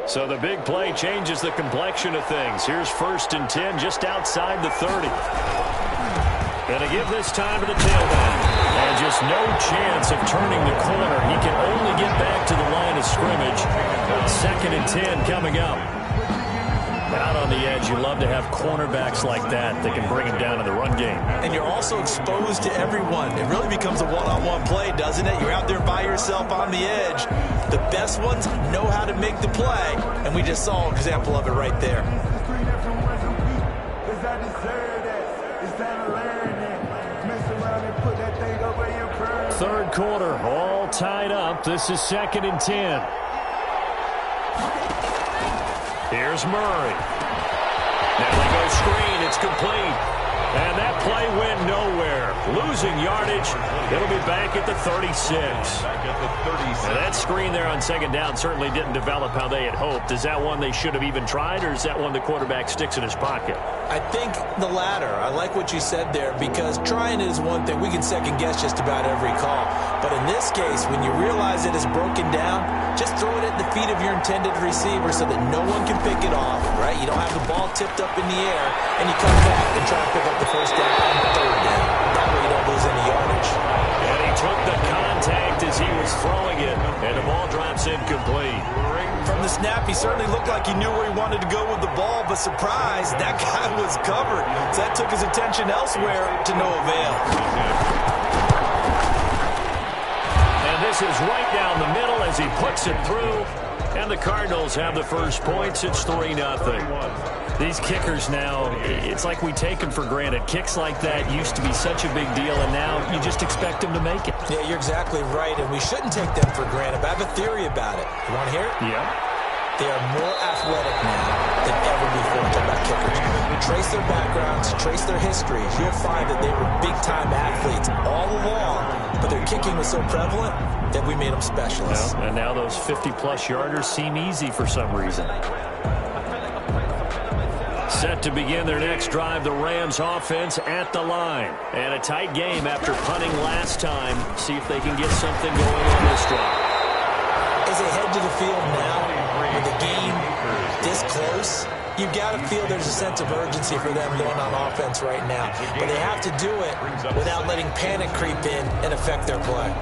Speaker 3: So the big play changes the complexion of things. Here's 1st and 10 just outside the 30. And to give this time to the tailback. And just no chance of turning the corner. He can only get back to the line of scrimmage. 2nd and 10 coming up. Out on the edge, you love to have cornerbacks like that can bring him down in the run game.
Speaker 5: And you're also exposed to everyone. It really becomes a one-on-one play, doesn't it? You're out there by yourself on the edge. The best ones know how to make the play, and we just saw an example of it right there.
Speaker 3: Third quarter, all tied up. This is 2nd and 10. Here's Murray. Now they go screen. It's complete. And that play went nowhere. Losing yardage. It'll be back at the 36. Now that screen there on 2nd down certainly didn't develop how they had hoped. Is that one they should have even tried, or is that one the quarterback sticks in his pocket?
Speaker 5: I think the latter. I like what you said there, because trying is one thing. We can second guess just about every call. But in this case, when you realize it is broken down, just throw it at the feet of your intended receiver so that no one can pick it off, right? You don't have the ball tipped up in the air, and you come back and try to pick up the 1st down and 3rd down. That way you don't lose any yardage.
Speaker 3: And he took the contact as he was throwing it, and the ball drops incomplete.
Speaker 5: From the snap, he certainly looked like he knew where he wanted to go with the ball, but surprise, that guy was covered. So that took his attention elsewhere to no avail.
Speaker 3: And this is right down the middle, as he puts it through. And the Cardinals have the first points. It's 3-0. These kickers now, it's like we take them for granted. Kicks like that used to be such a big deal, and now you just expect them to make it.
Speaker 5: Yeah, you're exactly right, and we shouldn't take them for granted. But I have a theory about it. You want to hear it?
Speaker 3: Yeah.
Speaker 5: They are more athletic now than ever before. Talking about kickers. Trace their backgrounds, trace their histories. You'll find that they were big-time athletes all along, but their kicking was so prevalent that we made them specialists.
Speaker 3: Well, and now those 50-plus yarders seem easy for some reason. Set to begin their next drive, the Rams offense at the line. And a tight game after punting last time. See if they can get something going on this drive.
Speaker 5: As they head to the field now, with the game this close, you've got to feel there's a sense of urgency for them going on offense right now. But they have to do it without letting panic creep in and affect their play.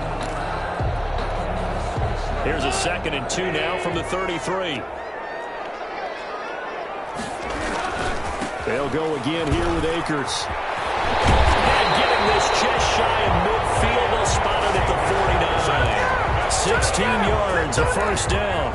Speaker 3: Here's a 2nd and 2 now from the 33. They'll go again here with Akers. And getting this just shy of midfield, they'll spot it at the 49. 16 yards, a first down.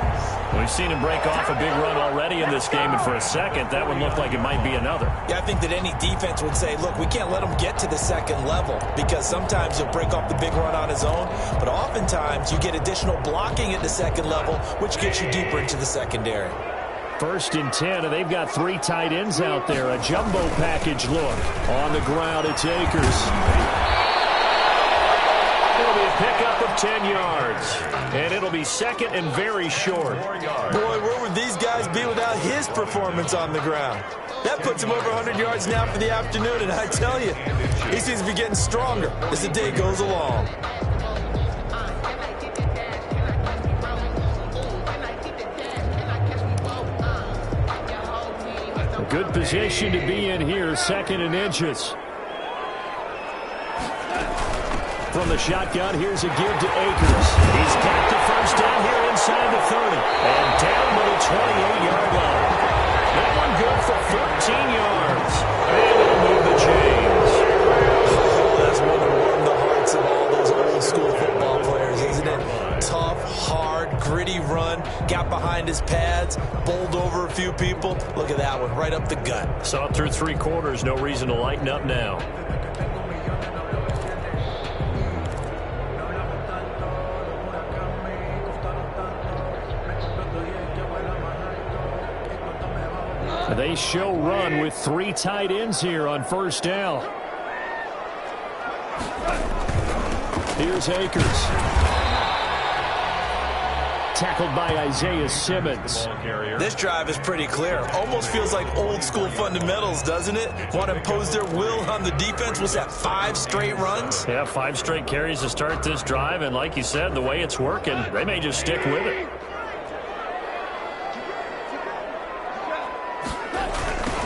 Speaker 3: We've seen him break off a big run already in this game, and for a second, that one looked like it might be another.
Speaker 5: Yeah, I think that any defense would say, look, we can't let him get to the second level, because sometimes he'll break off the big run on his own, but oftentimes you get additional blocking at the second level, which gets you deeper into the secondary.
Speaker 3: 1st and 10, and they've got 3 tight ends out there. A jumbo package look. On the ground, it's Akers. It'll be a pickup of 10 yards. And it'll be 2nd and very short.
Speaker 5: Boy, where would these guys be without his performance on the ground? That puts him over 100 yards now for the afternoon, and I tell you, he seems to be getting stronger as the day goes along.
Speaker 3: A good position to be in here, 2nd and inches. From the shotgun, here's a give to Akers. He's got the first down here inside the 30. And down to the 28-yard line. That one good for 14 yards. And it'll move the chains.
Speaker 5: Oh, that's one that warmed the hearts of all those old-school football players, isn't it? Tough, hard, gritty run. Got behind his pads, bowled over a few people. Look at that one, right up the gut.
Speaker 3: Saw it through 3 quarters. No reason to lighten up now. They show run with 3 tight ends here on 1st down. Here's Akers. Tackled by Isaiah Simmons.
Speaker 5: This drive is pretty clear. Almost feels like old school fundamentals, doesn't it? Want to impose their will on the defense. Was that 5 straight runs?
Speaker 3: Yeah, 5 straight carries to start this drive. And like you said, the way it's working, they may just stick with it.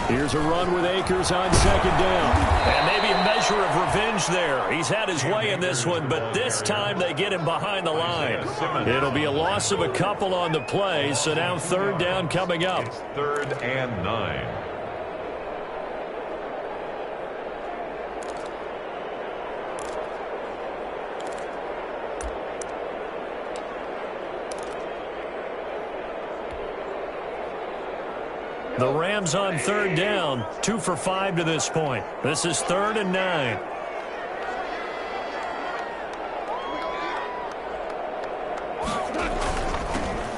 Speaker 3: Here's a run with Akers on 2nd down. And maybe a measure of revenge there. He's had his way in this one, but this time they get him behind the line. It'll be a loss of a couple on the play, so now 3rd down coming up.
Speaker 4: It's 3rd and 9.
Speaker 3: The Rams on 3rd down, 2 for 5 to this point. This is 3rd and 9.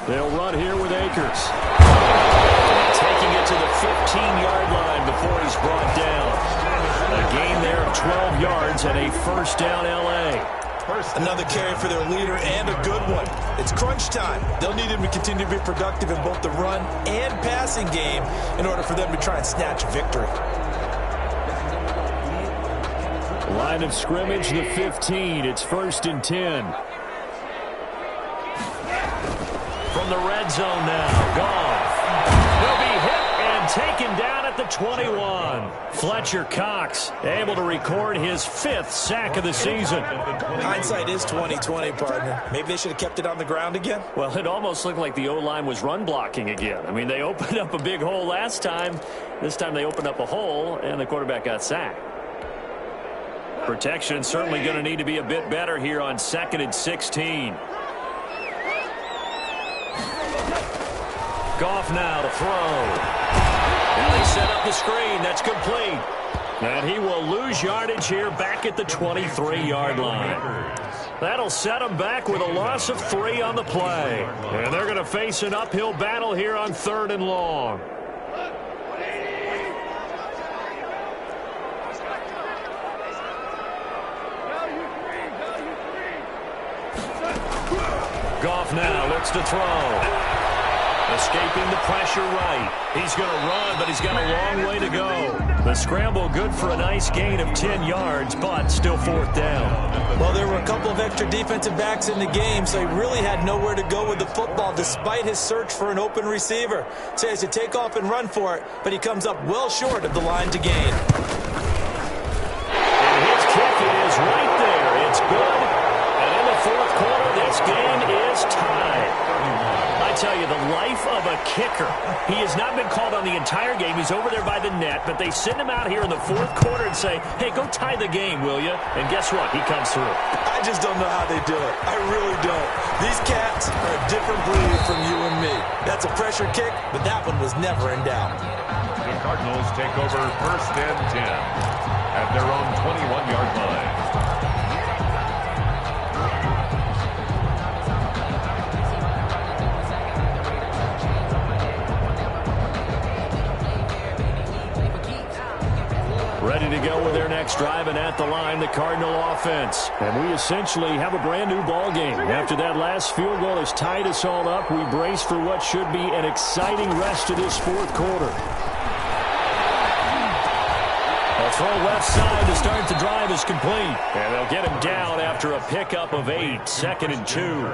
Speaker 3: They'll run here with Akers. Taking it to the 15-yard line before he's brought down. A gain there of 12 yards and a 1st down L.A.
Speaker 5: Another carry for their leader and a good one. It's crunch time. They'll need him to continue to be productive in both the run and passing game in order for them to try and snatch victory.
Speaker 3: Line of scrimmage, the 15. It's 1st and 10. From the red zone now. Goff. He'll be hit and taken down at the 21. Fletcher Cox able to record his 5th sack of the season.
Speaker 5: Hindsight is 20/20, partner. Maybe they should have kept it on the ground again.
Speaker 3: Well, it almost looked like the O-line was run blocking again. I mean, they opened up a big hole last time. This time they opened up a hole, and the quarterback got sacked. Protection certainly going to need to be a bit better here on 2nd and 16. Goff now to throw. And they set up the screen. That's complete. And he will lose yardage here back at the 23-yard line. That'll set him back with a loss of 3 on the play. And they're going to face an uphill battle here on 3rd and long. Goff now looks to throw. Escaping the pressure right. He's going to run, but he's got a long way to go. The scramble good for a nice gain of 10 yards, but still 4th down.
Speaker 5: Well, there were a couple of extra defensive backs in the game, so he really had nowhere to go with the football despite his search for an open receiver. So he has to take off and run for it, but he comes up well short of the line to gain.
Speaker 3: And his kick is right there. It's good. And in the 4th quarter, this game is tied. I tell you, the life of a kicker. He has not been called on the entire game. He's over there by the net, but they send him out here in the 4th quarter and say, hey, go tie the game, will you? And guess what? He comes through.
Speaker 5: I just don't know how they do it. I really don't. These cats are a different breed from you and me. That's a pressure kick, but that one was never in doubt.
Speaker 4: The Cardinals take over 1st and 10 at their own 21-yard line.
Speaker 3: Ready to go with their next drive, and at the line, the Cardinal offense. And we essentially have a brand-new ball game. After that last field goal has tied us all up, we brace for what should be an exciting rest of this 4th quarter. A throw left side to start the drive is complete. And they'll get him down after a pickup of 8, 2nd and 2.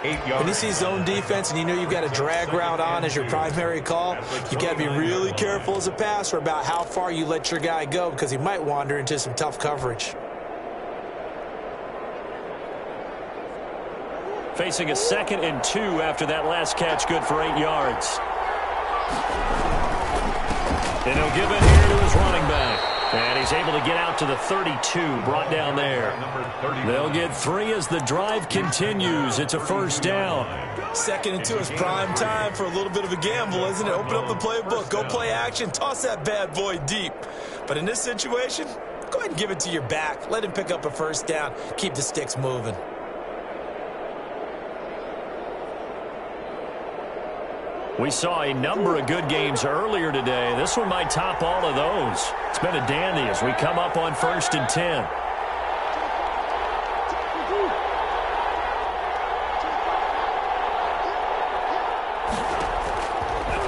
Speaker 5: When you see zone defense and you know you've got a drag route on as your primary call, you got to be really careful as a passer about how far you let your guy go because he might wander into some tough coverage.
Speaker 3: Facing a 2nd and 2 after that last catch, good for 8 yards. And he'll give it here to his running back. And he's able to get out to the 32, brought down there. They'll get 3 as the drive continues. It's a 1st down.
Speaker 5: 2nd and 2 is prime time for a little bit of a gamble, isn't it? Open up the playbook, go play action, toss that bad boy deep. But in this situation, go ahead and give it to your back. Let him pick up a 1st down. Keep the sticks moving.
Speaker 3: We saw a number of good games earlier today. This one might top all of those. It's been a dandy as we come up on 1st and 10.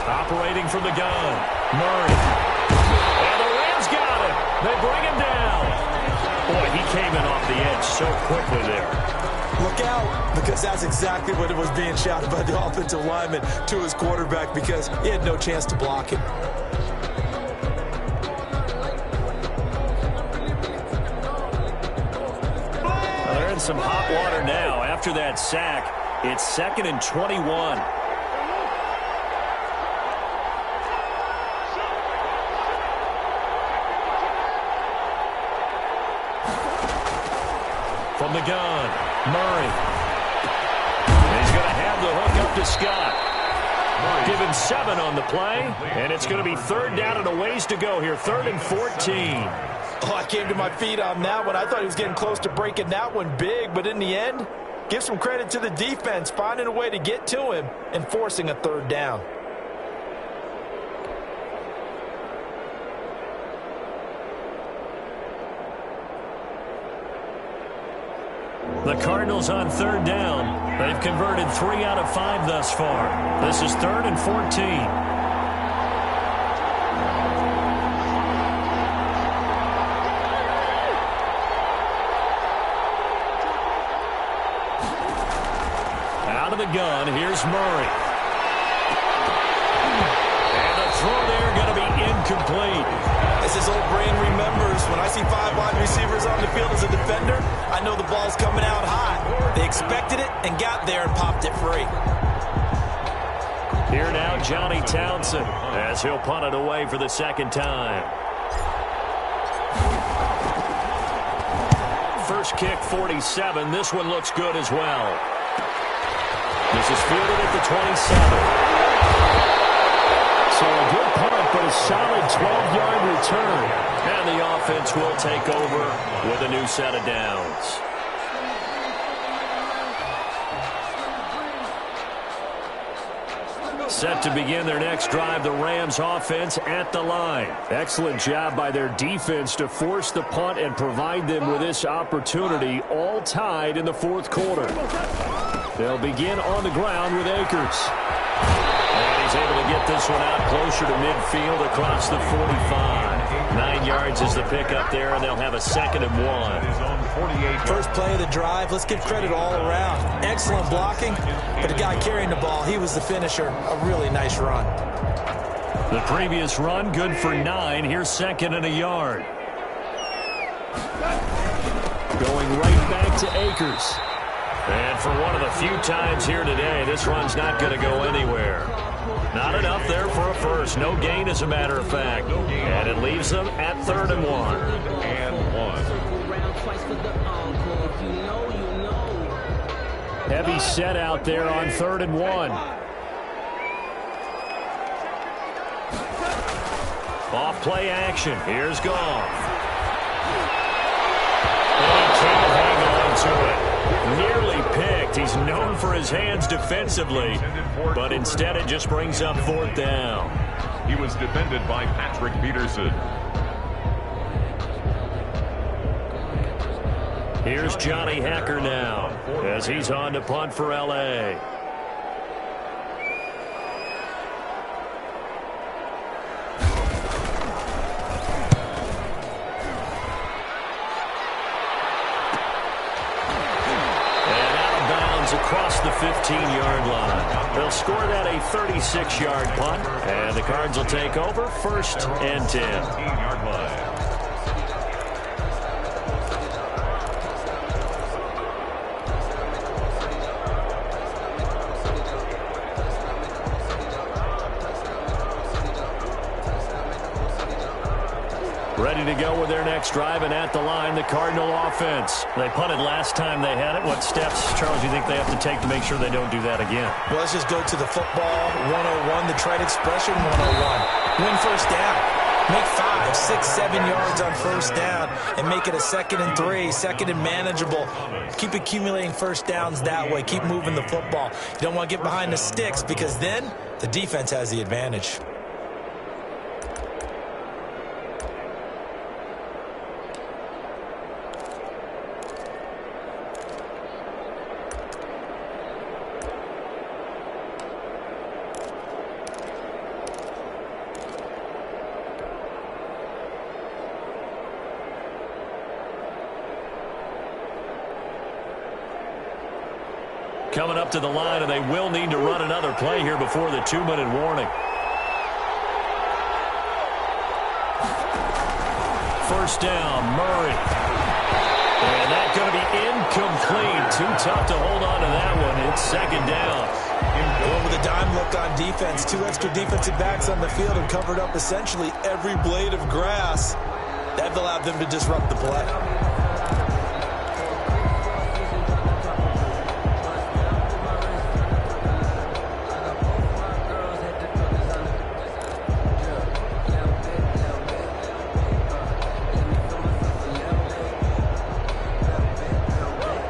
Speaker 3: Operating from the gun, Murray. And the Rams got him. They bring him down. Boy, he came in off the edge so quickly there.
Speaker 5: Look out, because that's exactly what it was being shouted by the offensive lineman to his quarterback because he had no chance to block him.
Speaker 3: Well, they're in some hot water now. After that sack, it's 2nd and 21. From the gun, Murray. And he's going to have the hook up to Scott. Give him 7 on the play, and it's going to be 3rd down and a ways to go here, 3rd and 14.
Speaker 5: Oh, I came to my feet on that one. I thought he was getting close to breaking that one big, but in the end, give some credit to the defense, finding a way to get to him and forcing a 3rd down.
Speaker 3: The Cardinals on 3rd down. They've converted 3 out of 5 thus far. This is 3rd and 14. Out of the gun, here's Murray. And the throw there going to be incomplete.
Speaker 5: As his old brain remembers, when I see 5 wide receivers on the field as a defender, I know the ball's coming out hot. They expected it and got there and popped it free.
Speaker 3: Here now, Johnny Townsend, as he'll punt it away for the 2nd time. First kick, 47. This one looks good as well. This is fielded at the 27. So a good punt, but a solid 12-yard return. And the offense will take over with a new set of downs. Set to begin their next drive, the Rams offense at the line. Excellent job by their defense to force the punt and provide them with this opportunity, all tied in the fourth quarter. They'll begin on the ground with Akers. And he's able to get this one out closer to midfield across the 45. 9 yards is the pickup there, and they'll have a 2nd and 1.
Speaker 5: First play of the drive, let's give credit all around. Excellent blocking, but the guy carrying the ball, he was the finisher. A really nice run.
Speaker 3: The previous run, good for 9. Here's 2nd and a yard. Going right back to Akers. And for one of the few times here today, this run's not going to go anywhere. Not enough there for a first. No gain, as a matter of fact. And it leaves them at 3rd and 1. Heavy set out there on 3rd and 1. Off play action. Here's Goff. And he can't hang on to it. Nearly picked. He's known for his hands defensively, but instead it just brings up 4th down.
Speaker 4: He was defended by Patrick Peterson.
Speaker 3: Here's Johnny Hacker now as he's on to punt for L.A. Across the 15-yard line. They'll score that a 36-yard punt, and the Cards will take over 1st and 10.
Speaker 4: 15-yard line.
Speaker 3: Ready to go with their next drive, and at the line, the Cardinal offense. They punted last time they had it. What steps, Charles, do you think they have to take to make sure they don't do that again?
Speaker 5: Well, let's just go to the football 101, the trade expression 101. Win first down. Make 5, 6, 7 yards on first down and make it a 2nd and 3, 2nd and manageable. Keep accumulating first downs that way. Keep moving the football. You don't want to get behind the sticks because then the defense has the advantage.
Speaker 3: Coming up to the line, and they will need to run another play here before the 2-minute warning. First down, Murray. And that's going to be incomplete. Too tough to hold on to that one. It's 2nd down.
Speaker 5: Going with a dime look on defense. 2 extra defensive backs on the field and covered up essentially every blade of grass. That allowed them to disrupt the play.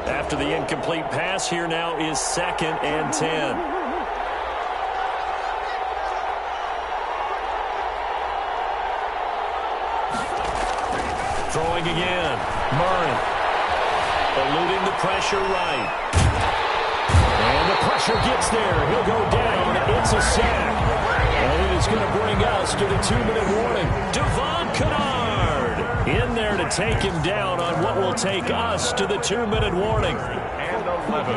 Speaker 3: After the incomplete pass, here now is 2nd and 10. Throwing again. Murray. Eluding the pressure right. And the pressure gets there. He'll go down. It's a sack. And it is going to bring us to the 2-minute warning. Devon Kennard in there to take him down on what will take us to the 2-minute warning.
Speaker 4: And 11.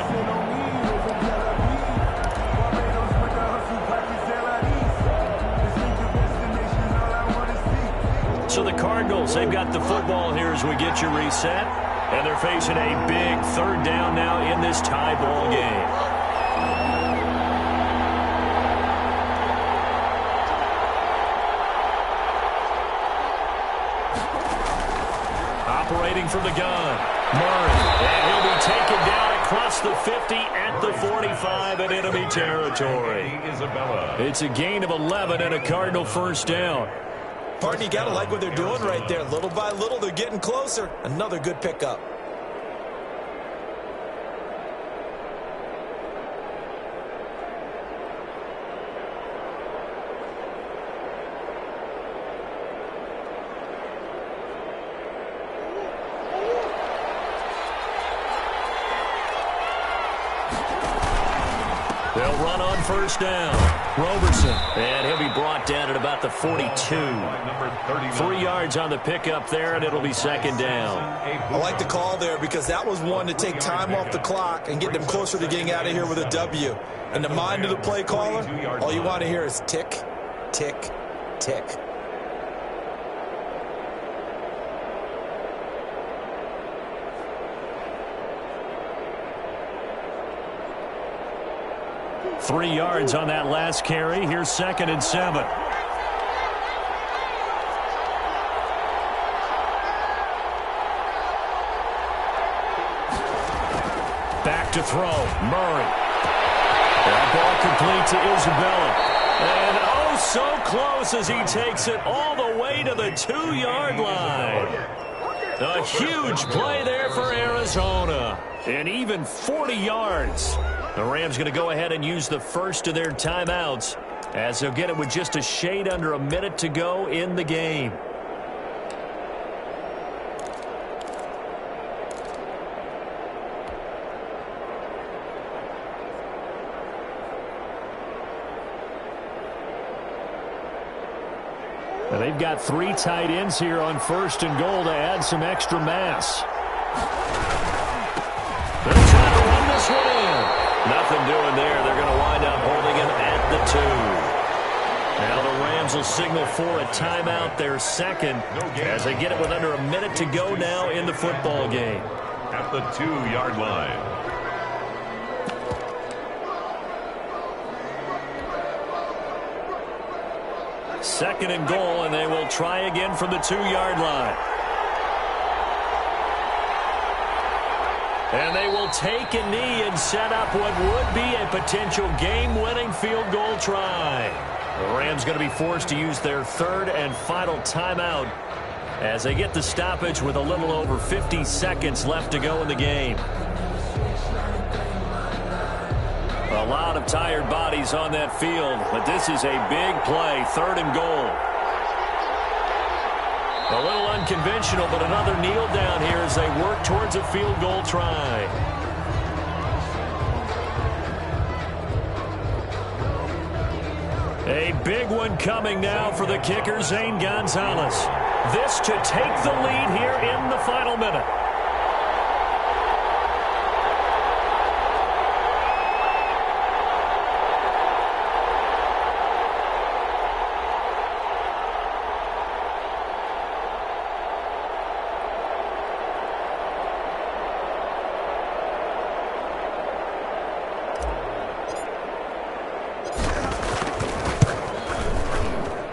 Speaker 3: So the Cardinals, they've got the football here as we get you reset. And they're facing a big 3rd down now in this tie ball game. Operating from the gun, Murray. And he'll be taken down across the 50 at the 45 in enemy territory. It's a gain of 11 and a Cardinal first down.
Speaker 5: Partner, you got to like what they're doing right there. Little by little, they're getting closer. Another good pickup.
Speaker 3: They'll run on first down. Roberson. And he'll be brought down at about the 42. 3 yards on the pickup there, and it'll be second down.
Speaker 5: I like the call there because that was one to take time off the clock and get them closer to getting out of here with a W. In the mind of the play caller, all you want to hear is tick, tick, tick.
Speaker 3: Three yards on that last carry. Here's second and 7. Back to throw. Murray. That ball complete to Isabella. And oh, so close as he takes it all the way to the 2-yard line. A huge play there for Arizona. And even 40 yards. The Rams going to go ahead and use the first of their timeouts as they'll get it with just a shade under a minute to go in the game. Now they've got 3 tight ends here on first and goal to add some extra mass. They'll try to run this one in. Nothing doing there. They're going to wind up holding him at the 2. Now the Rams will signal for a timeout, their second, as they get it with under a minute to go now in the football game.
Speaker 4: At the 2-yard line.
Speaker 3: Second and goal, and they will try again from the 2-yard line. And they will take a knee and set up what would be a potential game-winning field goal try. The Rams going to be forced to use their third and final timeout as they get the stoppage with a little over 50 seconds left to go in the game. A lot of tired bodies on that field, but this is a big play, third and goal. A little unconventional, but another kneel down here as they work towards a field goal try. A big one coming now for the kicker, Zane Gonzalez. This to take the lead here in the final minute.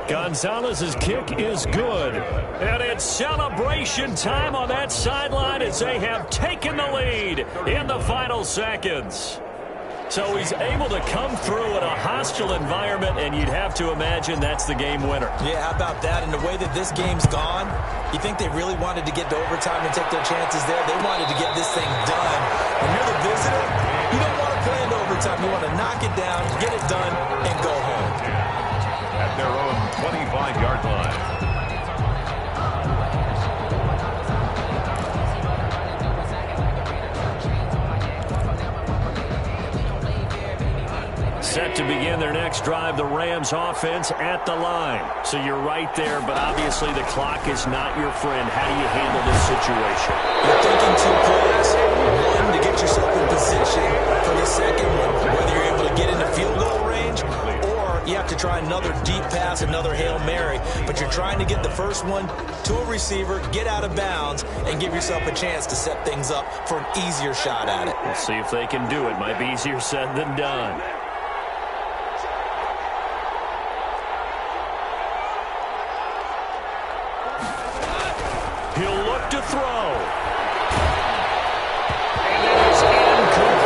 Speaker 3: Gonzalez's kick is good. And it's celebration time on that sideline as they have taken the lead in the final seconds. So he's able to come through in a hostile environment, and you'd have to imagine that's the game winner.
Speaker 5: Yeah, how about that? And the way that this game's gone, you think they really wanted to get to overtime and take their chances there? They wanted to get this thing done. When you're the visitor, you don't want to play into overtime. You want to knock it down, get it done, and go home.
Speaker 4: At their own 25-yard line.
Speaker 3: Set to begin their next drive, the Rams offense at the line. So you're right there, but obviously the clock is not your friend. How do you handle this situation?
Speaker 5: You're thinking 2 plays. One, to get yourself in position for the second one, whether you're able to get into field goal range or you have to try another deep pass, another Hail Mary. But you're trying to get the first one to a receiver, get out of bounds, and give yourself a chance to set things up for an easier shot at it.
Speaker 3: We'll see if they can do it. Might be easier said than done. He'll look to throw. And it is incomplete.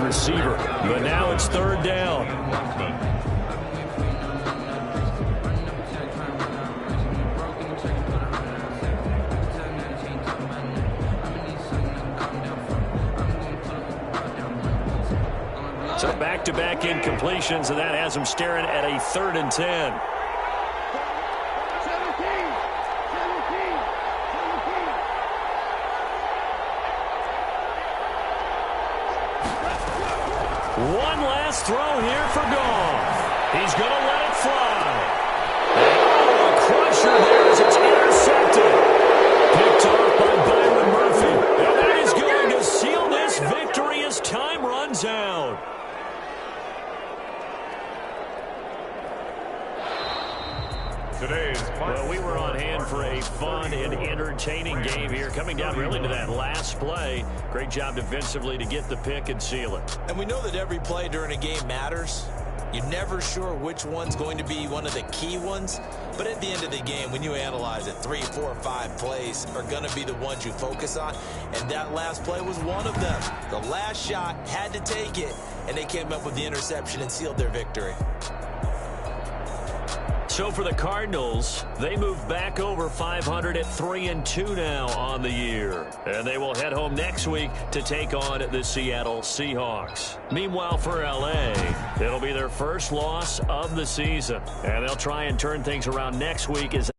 Speaker 3: receiver. But now it's third down. So back-to-back incompletions, and that has him staring at a 3rd and 10. One last throw here for Goff. He's going to let it fly. Oh, a crusher there as it's intercepted. Picked off by Byron Murphy. And that is going to seal this victory as time runs out. Well, we were on hand for a fun and entertaining game here, coming down really to that last play. Great job defensively to get the pick and seal it.
Speaker 5: And we know that every play during a game matters. You're never sure which one's going to be one of the key ones. But at the end of the game, when you analyze it, 3, 4, 5 plays are going to be the ones you focus on. And that last play was one of them. The last shot had to take it, and they came up with the interception and sealed their victory.
Speaker 3: So for the Cardinals, they move back over 500 at 3-2 now on the year. And they will head home next week to take on the Seattle Seahawks. Meanwhile, for L.A., it'll be their first loss of the season. And they'll try and turn things around next week as